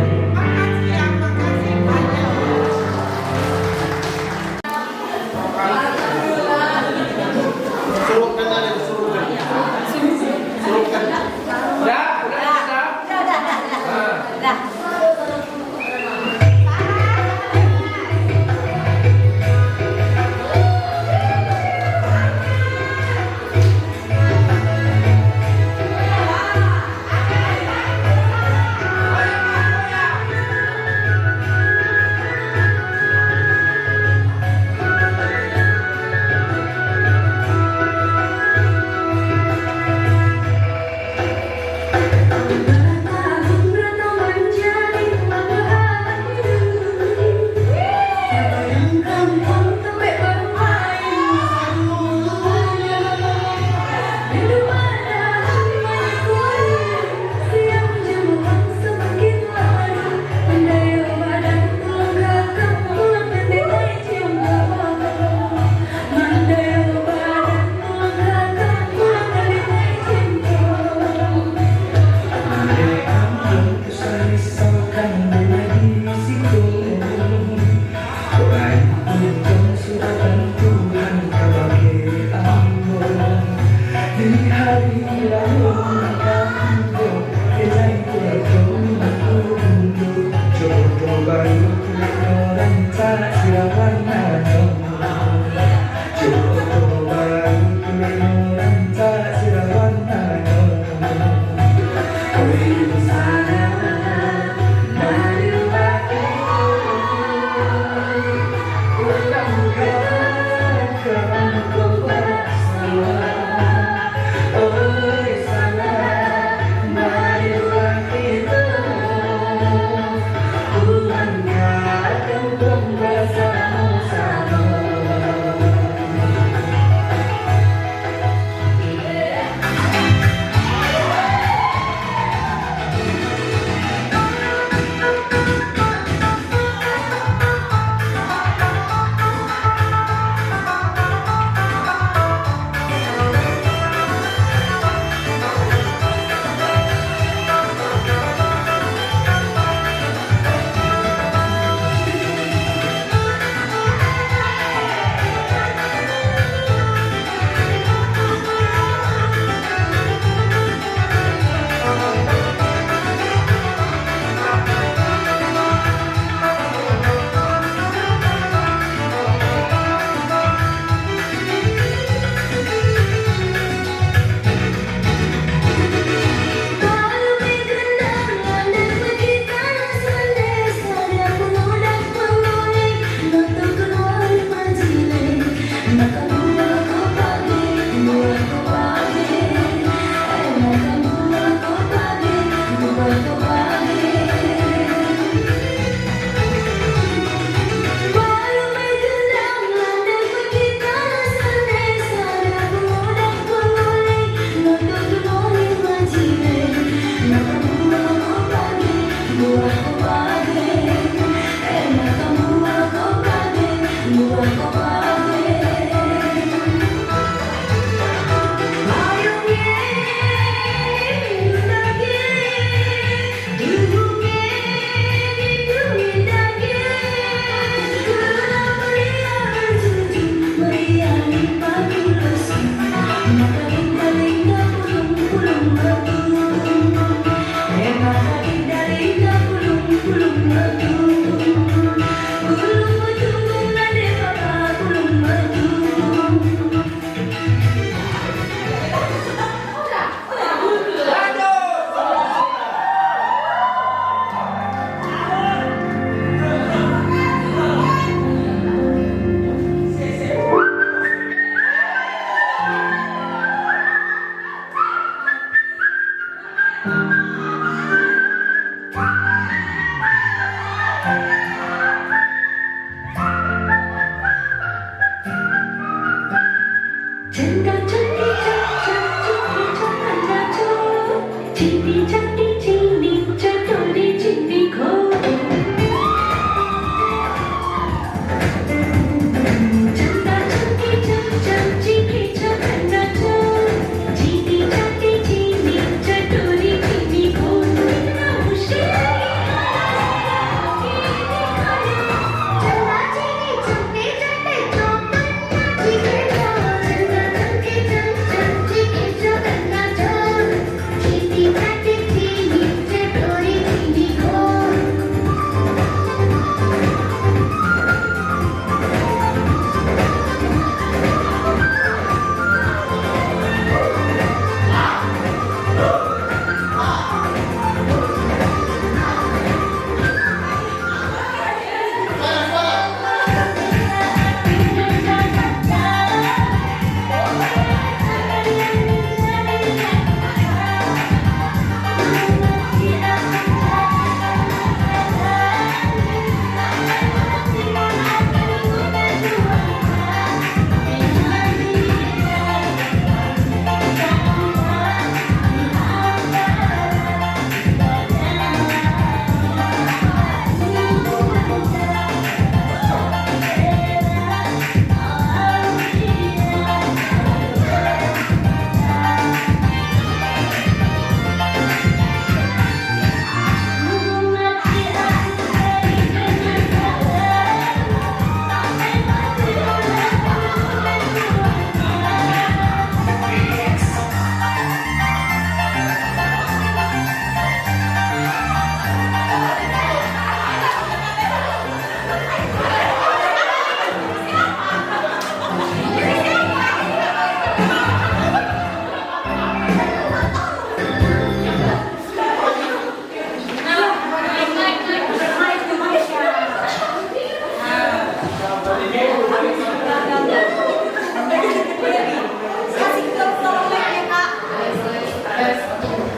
Cinta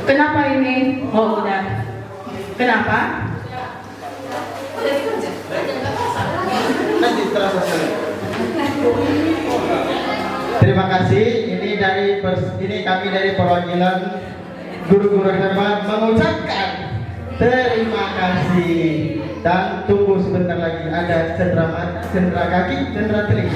Kenapa ini? Oh udah. Kenapa? Nanti terasa sekali. Terima kasih. Ini kami dari perwakilan guru-guru hebat mengucapkan terima kasih dan tunggu sebentar lagi ada cendera kaki, cendera telinga.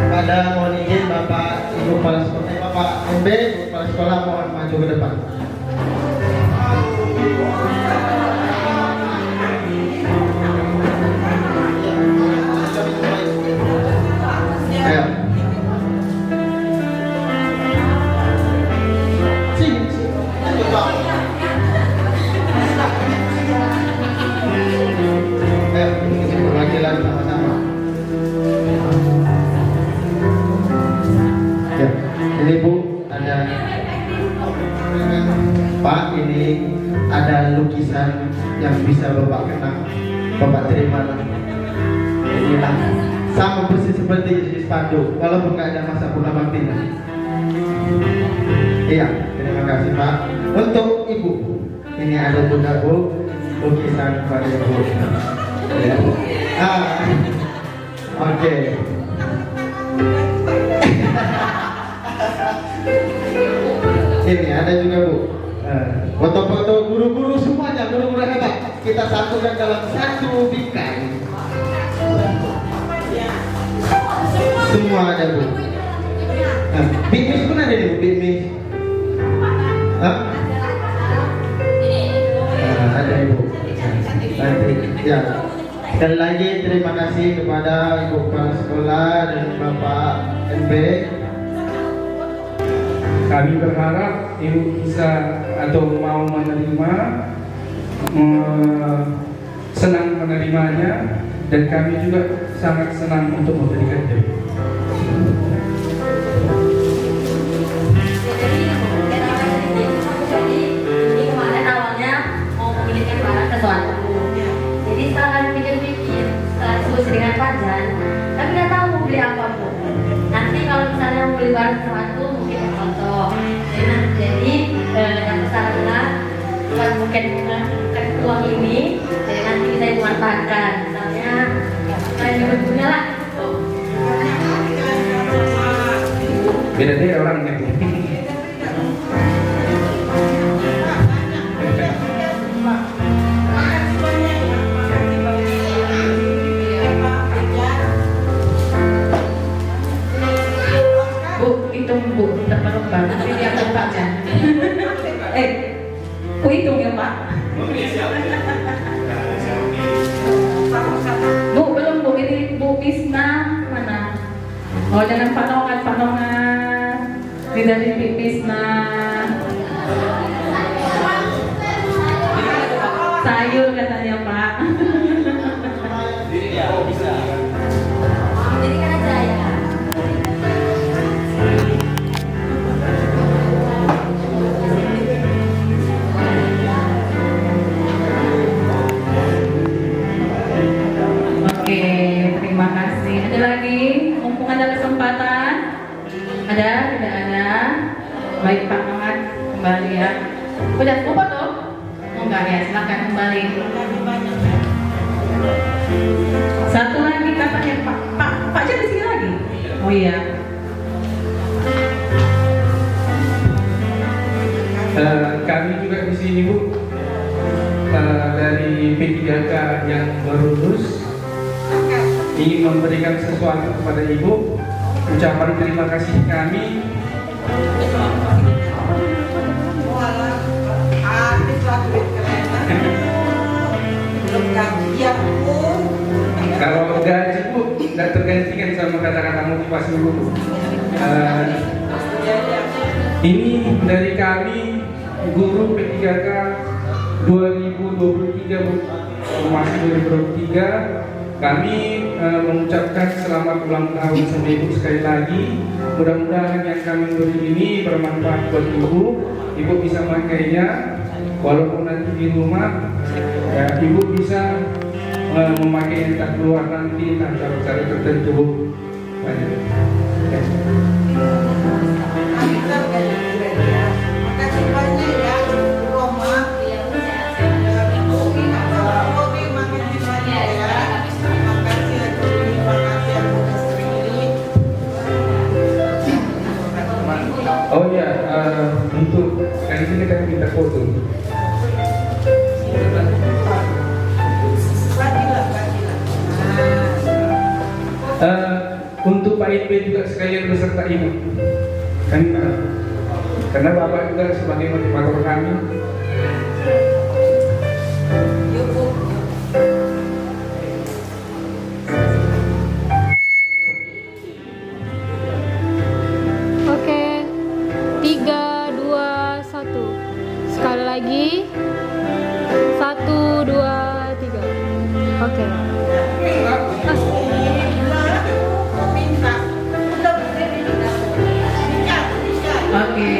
Pada mohon izin Bapak Ibu Kepala Sekolah, Bapak MB, Ibu Kepala Sekolah mohon maju ke depan. Ayo. Sini. Ayo, perwakilan sama-sama. Ya, ini Bu, ada Pak, ini ada lukisan yang bisa Bapak kenang, Bapak terima. Inilah sama persis seperti di spanduk, walaupun nggak ada masa purna baktinya. Iya, terima kasih Pak. Untuk Ibu, ini ada Bunda Bu, lukisan pada Ibu. Ya. Oke. Ini ada juga Bu, foto-foto guru-guru semuanya, guru-guru hebat kita satukan dalam satu bingkai. Semua ada Bu. Big Miss pun ada nih Bu, Big Miss. Ada Ibu. Nanti ya. Sekali lagi terima kasih kepada Ibu Kepala Sekolah dan Bapak MB. Kami berharap Ibu bisa atau mau menerima, senang menerimanya, dan kami juga sangat senang untuk memberikan diri. Jadi kemarin awalnya mau memiliki barang sesuatu. Jadi setelah kami pikir-pikir, setelah diskusi dengan Fajar, kami nggak tahu mau beli apa Bu. Nanti kalau misalnya mau beli barang sesuatu mungkin foto. Jadi yang sarana bukan mungkin uang ini, jadi nanti bisa dimanfaatkan. Misalnya yang berguna lah. Beda deh orangnya. Bu, terpenuh nanti dia Pak Jan. Ku hitung ya Pak. Bu, belum Bu, ini Bu Pisna mana? Oh, jangan panongan. Ini dari Bu Pisna. Sayur katanya Pak. Jadi kan aja ya. Oke, terima kasih. Ada lagi? Mumpung ada kesempatan. Ada? Tidak ada? Baik Pak Muhammad, kembali ya. Udah lupa tuh? Oh enggak ya, silakan kembali. Satu lagi katanya Pak Jan di sini lagi. Oh iya. Kami juga di sini Bu, dari P3K yang baru lulus, ingin memberikan sesuatu kepada Ibu. Ucapan terima kasih kami. Kalau gaji Bu, tidak tergantikan sama kata-kata motivasi Bu. Ini dari kami guru P3K 2023 Bu, formasi 2023. Kami mengucapkan selamat ulang tahun sama Ibu sekali lagi. Mudah-mudahan yang kami beri ini bermanfaat buat Ibu. Ibu bisa memakainya walaupun nanti di rumah ya ibu bisa memakai entah keluar nanti entah cara tertentu banyak. Ya. Makasih banyak ya, Roma. Oh ya, untuk kali ini kita minta foto. Untuk Pak IB juga sekalian beserta Ibu, kan? Karena Bapak juga sebagai motivator kami. Oke, 3, 2, 1. Sekali lagi. 1, 2, 3. Oke. Oke,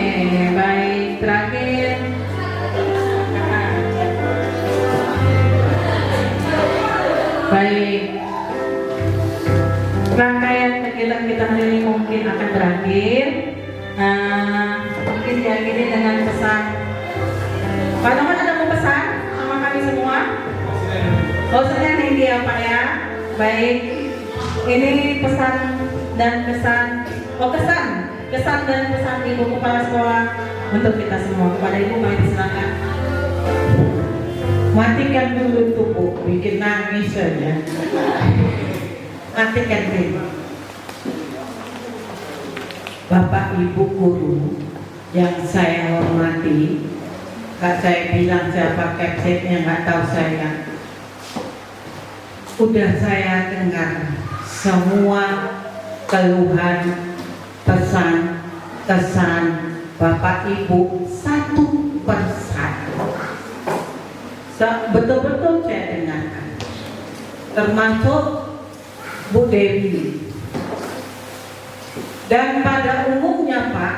baik. Terakhir. Baik. Rangkaian kegiatan kita hari ini mungkin akan berakhir. Mungkin diakhiri dengan pesan. Pak Noman ada mau pesan sama kami semua? Oh, saya ini dia Pak ya. Baik. Ini pesan dan kesan. Oh, kesan dan pesan Ibu Kepala Sekolah untuk kita semua. Kepada Ibu, mari silakan. Matikan dulu tuh Bu, bikin nangis saja. Matikan dulu. Bapak Ibu guru yang saya hormati, Kak saya bilang siapa kaptennya nggak tahu saya. Udah saya dengar semua keluhan, pesan, kesan Bapak Ibu satu persatu. Betul-betul saya dengarkan. Termasuk Bu Dewi. Dan pada umumnya Pak,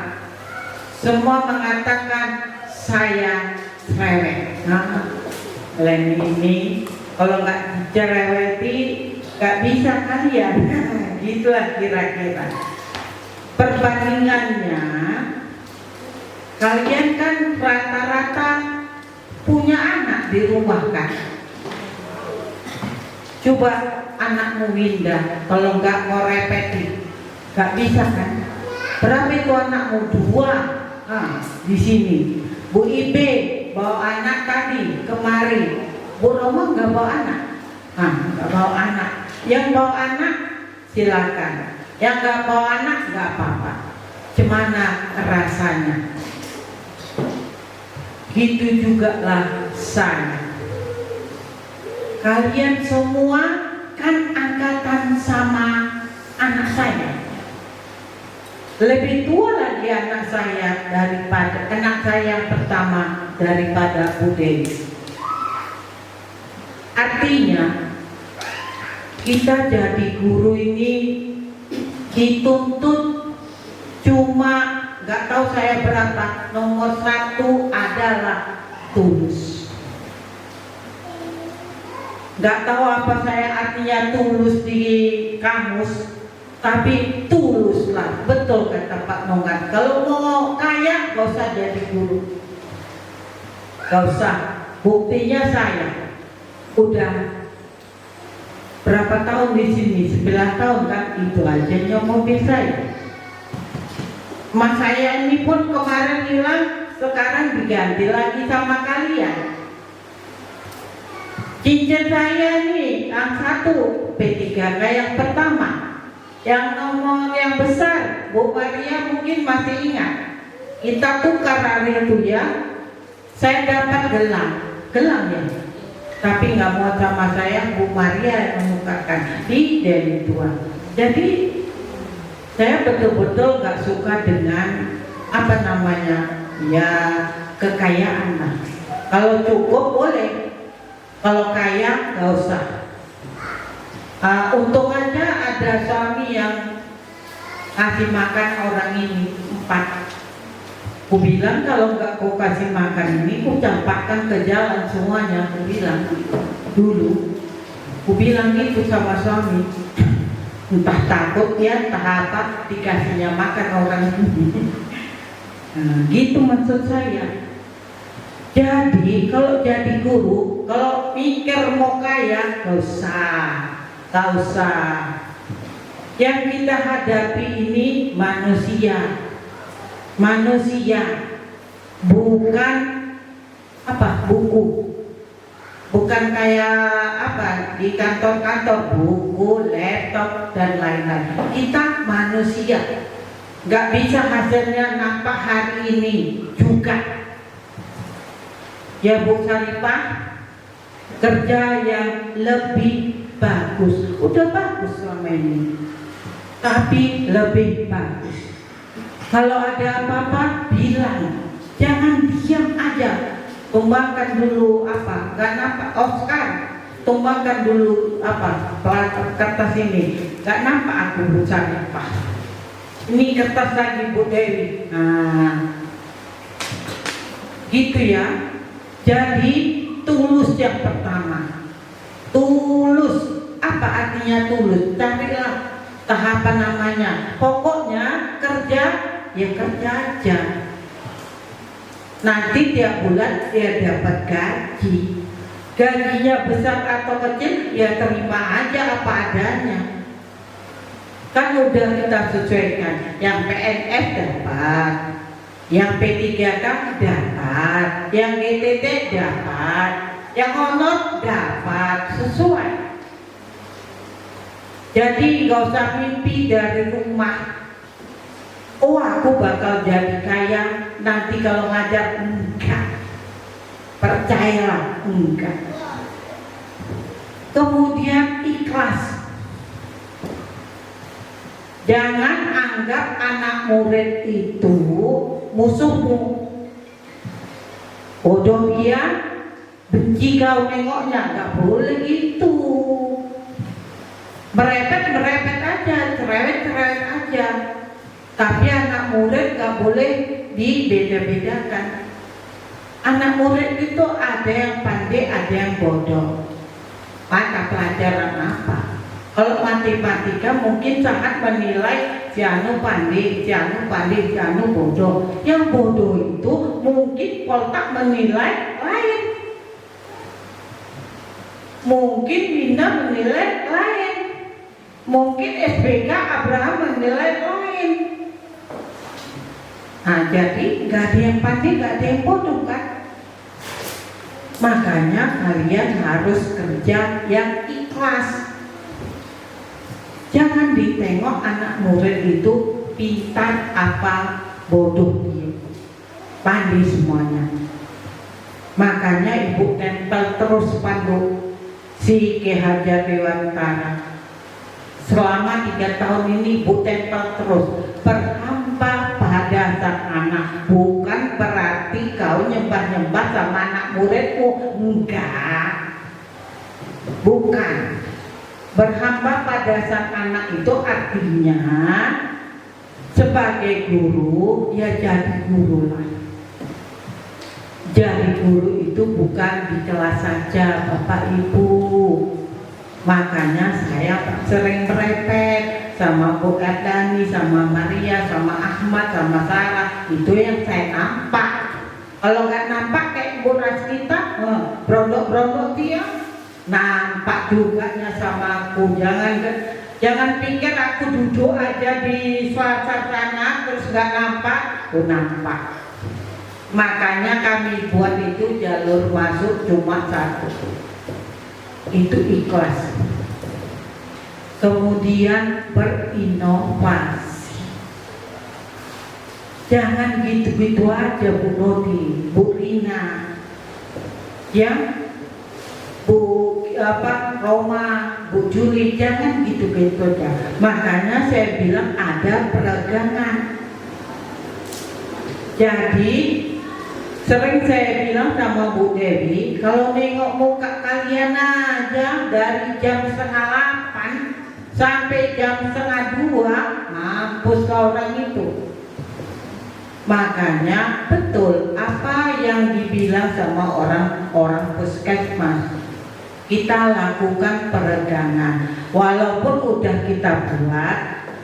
semua mengatakan saya cerewet. Nah, ini kalau nggak cereweti nggak bisa kalian. Gitulah kira-kira. Perbandingannya, kalian kan rata-rata punya anak di rumah kan. Coba anakmu Winda, kalau nggak mau repetin, nggak bisa kan? Berapa itu anakmu? 2 di sini. Bu Ibe bawa anak tadi kemari. Bu Roma nggak bawa anak. Nggak bawa anak. Yang bawa anak silakan. Yang nggak bawa anak nggak apa-apa. Gimana rasanya? Gitu juga lah saya. Kalian semua kan angkatan sama anak saya. Lebih tua lagi anak saya daripada anak saya yang pertama daripada Bu Dewi. Artinya kita jadi guru ini dituntut cuma nggak tahu saya berapa, nomor 1 adalah tulus. Nggak tahu apa saya artinya tulus di kamus, tapi tuluslah, betul kata Pak Nonggan. Kalau mau kaya gak usah jadi guru, gak usah. Buktinya saya udah berapa tahun di sini, 9 tahun kan, itu aja nyomobil saya. Mas saya ini pun kemarin hilang, sekarang diganti lagi sama kalian. Cincin saya nih yang 1 P3K yang pertama. Yang nomor yang besar, Bu Maria mungkin masih ingat. Kita tukar hari itu ya. Saya dapat gelang ya. Tapi nggak mau sama saya, Bu Maria yang menukarkan di Deli Tua. Jadi saya betul-betul nggak suka dengan apa namanya ya kekayaan lah. Kalau cukup boleh, kalau kaya nggak usah. Untung aja ada suami yang kasih makan orang ini 4. Ku bilang kalau nggak kau kasih makan ini, ku campakkan ke jalan semuanya. Ku bilang dulu, ku bilang itu sama suami. Entah takut ya, entah apa, dikasihnya makan orang ini. Nah, gitu maksud saya. Jadi kalau jadi guru, kalau mikir mau kaya, gak usah. Yang kita hadapi ini manusia, bukan buku, bukan kayak di kantor-kantor buku, laptop dan lain-lain. Kita manusia, nggak bisa hasilnya nampak hari ini juga. Ya Bu Saripah, kerja yang lebih bagus, udah bagus selama ini, tapi lebih bagus. Kalau ada apa-apa bilang, jangan diam aja. Tumbangkan dulu gak nampak Oscar, tumbangkan dulu kertas ini, gak nampak aku Bu Saripah. Ini kertas lagi Bu Dewi. Nah, gitu ya. Jadi tulus yang pertama. Tulus, apa artinya tulus? Carilah tahapan namanya. Pokoknya kerja, ya kerja aja. Nanti tiap bulan dia dapat gaji. Gajinya besar atau kecil, ya terima aja apa adanya. Kan udah kita sesuaikan. Yang PNS dapat, yang P3K dapat, yang GTT dapat, yang honor dapat, sesuai. Jadi gak usah mimpi dari rumah. Oh aku bakal jadi kaya nanti kalau ngajar, enggak. Percayalah, enggak. Kemudian ikhlas. Jangan anggap anak murid itu musuhmu. Bodoh dia, benci kau nengoknya, nggak boleh gitu. Merepet aja, cerewet aja. Tapi anak murid nggak boleh dibeda-bedakan. Anak murid itu ada yang pandai, ada yang bodoh. Mata pelajaran apa? Kalau matematika mungkin sangat menilai si anu pandai, si anu bodoh. Yang bodoh itu mungkin Poltak menilai lain, mungkin Winda menilai lain, mungkin SBK Abraham menilai lain. Nah jadi nggak ada yang pandai, nggak ada yang bodoh kan? Makanya kalian harus kerja yang ikhlas. Jangan ditengok anak murid itu pintar apa bodoh dia, pandai semuanya. Makanya ibu tempel terus spanduk si Ki Hajar Dewantara. Selama 3 tahun ini ibu tempel terus, berhamba pada sang anak. Bukan berarti kau nyembah-nyembah sama anak muridmu, enggak, bukan. Berhamba pada sang anak itu artinya sebagai guru ya jadi guru lah. Jadi guru itu bukan di kelas saja Bapak Ibu. Makanya saya sering merepet sama Bu Ardani, sama Maria, sama Ahmad, sama Sarah. Itu yang saya nampak. Kalau nggak nampak kayak Bu Raskita, brondok-brondok dia. Nampak juga sama aku. Jangan pikir aku duduk aja di suasana terus nggak nampak. Aku nampak. Makanya kami buat itu jalur masuk cuma 1. Itu ikhlas. Kemudian berinovasi. Jangan gitu-gitu aja Bu Nodi, Bu Rina, ya, Bu Roma, Bu Juli, jangan gitu-gitu aja. Makanya saya bilang ada peregangan. Jadi sering saya bilang sama Bu Dewi, kalau nengok muka kalian aja dari jam 7:30 sampai jam 1:30, mampus kau orang itu. Makanya betul apa yang dibilang sama orang-orang puskesmas. Kita lakukan peregangan, walaupun udah kita buat,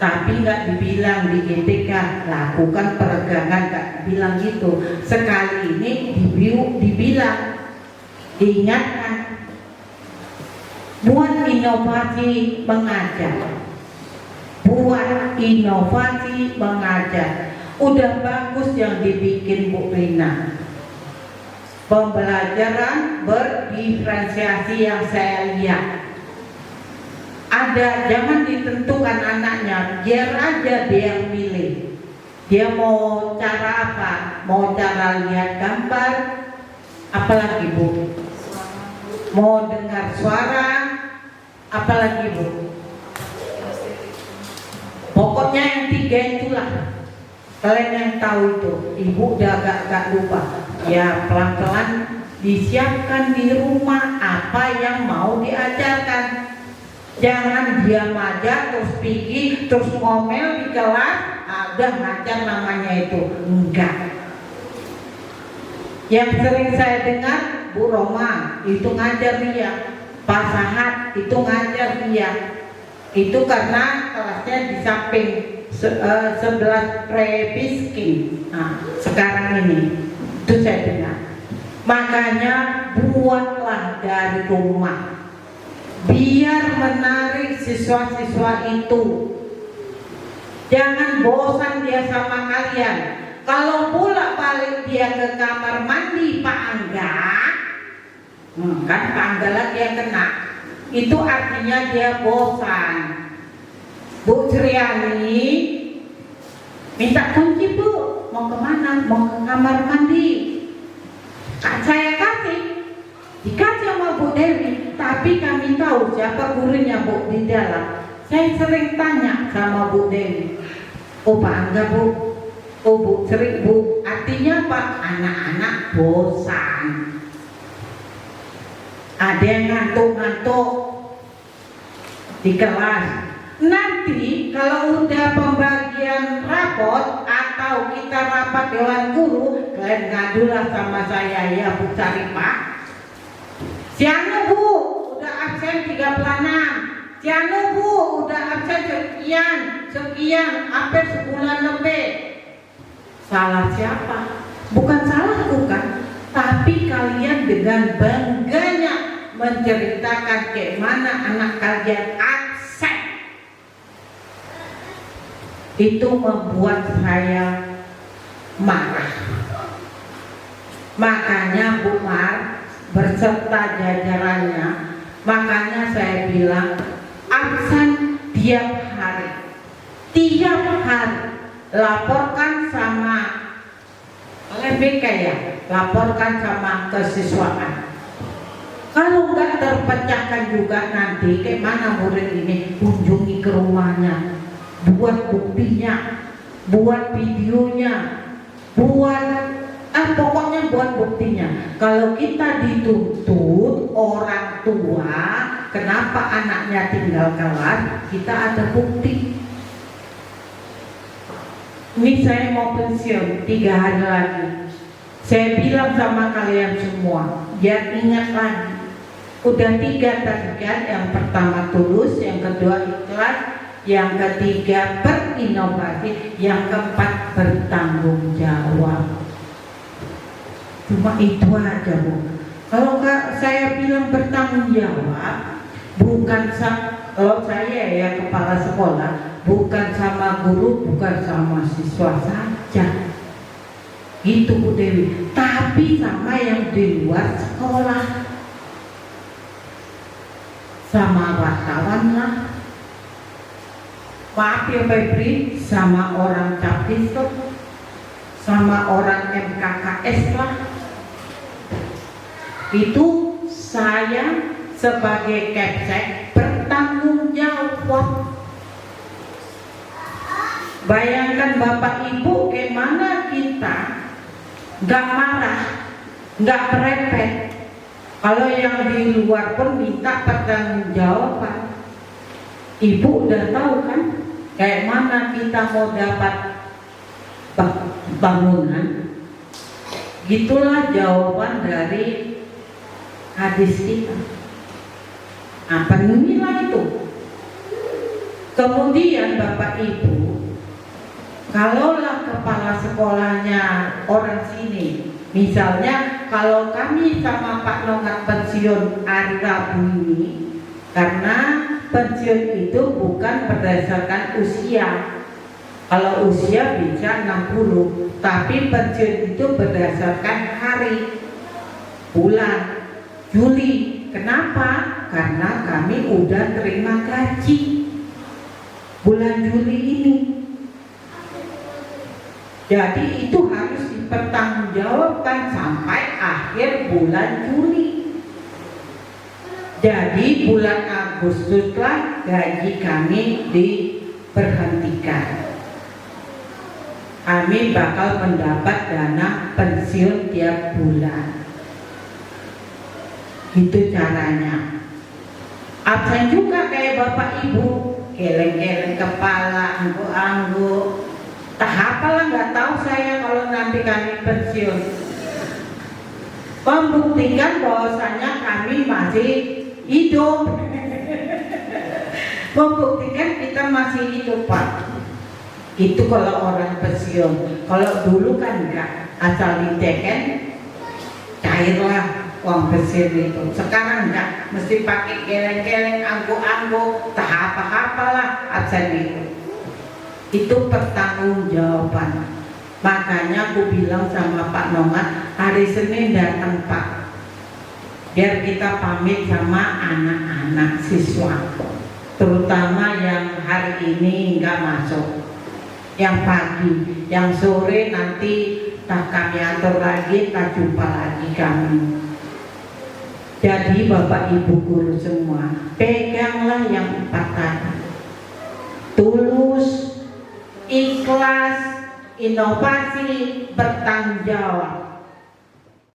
tapi nggak dibilang di GTK lakukan peregangan, nggak bilang gitu. Sekali ini dibilang, diingatkan, buat inovasi mengajar, buat inovasi mengajar. Udah bagus yang dibikin Bu Rina. Pembelajaran berdiferensiasi yang saya lihat. Ada, jangan ditentukan anaknya, biar aja dia yang pilih. Dia mau cara apa? Mau cara lihat gambar, apalagi Bu? Mau dengar suara, apalagi Bu? Pokoknya yang 3 itulah. Kalian yang tahu itu, Ibu udah agak lupa. Ya pelan-pelan disiapkan di rumah apa yang mau diajarkan. Jangan diam aja terus pergi terus ngomel di kelas, udah ngajar namanya itu. Enggak. Yang sering saya dengar Bu Roma itu ngajar dia, Pak Sahat itu ngajar dia. Itu karena kelasnya di samping 11 Prebiski. Nah, sekarang ini itu saya dengar. Makanya buatlah dari rumah, biar menarik siswa-siswa itu. Jangan bosan dia sama kalian. Kalau bolak-balik dia ke kamar mandi Pak Angga, kan Pak Angga lagi yang kena, itu artinya dia bosan. Bu Triani minta kunci Bu, mau kemana? Mau ke kamar mandi. Saya kasih, dikasih sama Bu Dewi, tapi kami tahu siapa gurunya Bu di dalam. Saya sering tanya sama Bu Dewi, oh Pak Angga Bu, oh Bu sering Bu, artinya Pak anak-anak bosan. Ada yang ngantuk-ngantuk di kelas. Nanti kalau udah pembagian rapot atau kita rapat dewan guru, kalian ngadulah sama saya ya Bu Saripah. Sianu Bu, udah absen 36. Sianu Bu, udah absen sekian, hampir sebulan lebih. Salah siapa? Bukan salahku kan, tapi kalian dengan bangganya menceritakan kayak mana anak kalian absen. Itu membuat saya marah. Makanya Bu Mar berserta jajarannya, makanya saya bilang absen tiap hari, laporkan sama LBK ya, laporkan sama kesiswaan. Kalau nggak terpecahkan juga nanti kayak mana murid ini, kunjungi ke rumahnya, buat buktinya, buat videonya, pokoknya buat buktinya. Kalau kita dituntut orang tua, kenapa anaknya tinggal kelas, kita ada bukti. Ini saya mau pensiun 3 hari lagi. Saya bilang sama kalian semua, biar ingat lagi. Udah 3 tadi kan, yang pertama tulus, yang kedua ikhlas, yang ketiga berinovasi, yang keempat bertanggung jawab. Cuma itu aja Bu. Kalau saya bilang bertanggung jawab, bukan kalau saya ya kepala sekolah, bukan sama guru, bukan sama siswa saja. Gitu Bu Dewi. Tapi sama yang di luar sekolah, sama wartawan lah. Maaf ya Febri, sama orang Capis, sama orang MKKS lah. Itu saya sebagai Kepsek bertanggung jawab. Bayangkan Bapak Ibu, gimana kita nggak marah, nggak merepet. Kalau yang di luar pun minta pertanggung jawaban. Ibu udah tahu kan, kayak mana kita mau dapat bangunan. Gitulah jawaban dari hadis kita. Penuhilah itu. Kemudian Bapak Ibu, kalaulah kepala sekolahnya orang sini, misalnya kalau kami sama Pak Nongat pensiun hari Rabu ini, karena pensiun itu bukan berdasarkan usia. Kalau usia bisa 60, tapi pensiun itu berdasarkan hari, bulan, Juli. Kenapa? Karena kami udah terima gaji bulan Juli ini. Jadi itu harus dipertanggungjawabkan sampai akhir bulan Juli. Jadi bulan Agustuslah gaji kami diberhentikan. Kami bakal mendapat dana pensiun tiap bulan. Itu caranya. Absen juga kayak Bapak Ibu, geleng-geleng kepala, angguk-angguk. Tak apalah, nggak tahu saya kalau nanti kami pensiun. Membuktikan bahwasanya kami masih hidup. Membuktikan kita masih hidup, Pak. Itu kalau orang pensiun. Kalau dulu kan enggak, asal diteken cairlah uang pensiun itu. Sekarang enggak, mesti pakai geleng-geleng, angguk-angguk, tak apa-apalah absen itu. Itu pertanggungjawaban. Makanya aku bilang sama Pak Nongat, hari Senin datang Pak, biar kita pamit sama anak-anak siswa, terutama yang hari ini enggak masuk, yang pagi, yang sore nanti tak kami atur lagi, tak jumpa lagi kami. Jadi Bapak Ibu guru semua, peganglah yang 4 tadi. Tulus, ikhlas, inovasi, bertanggung jawab.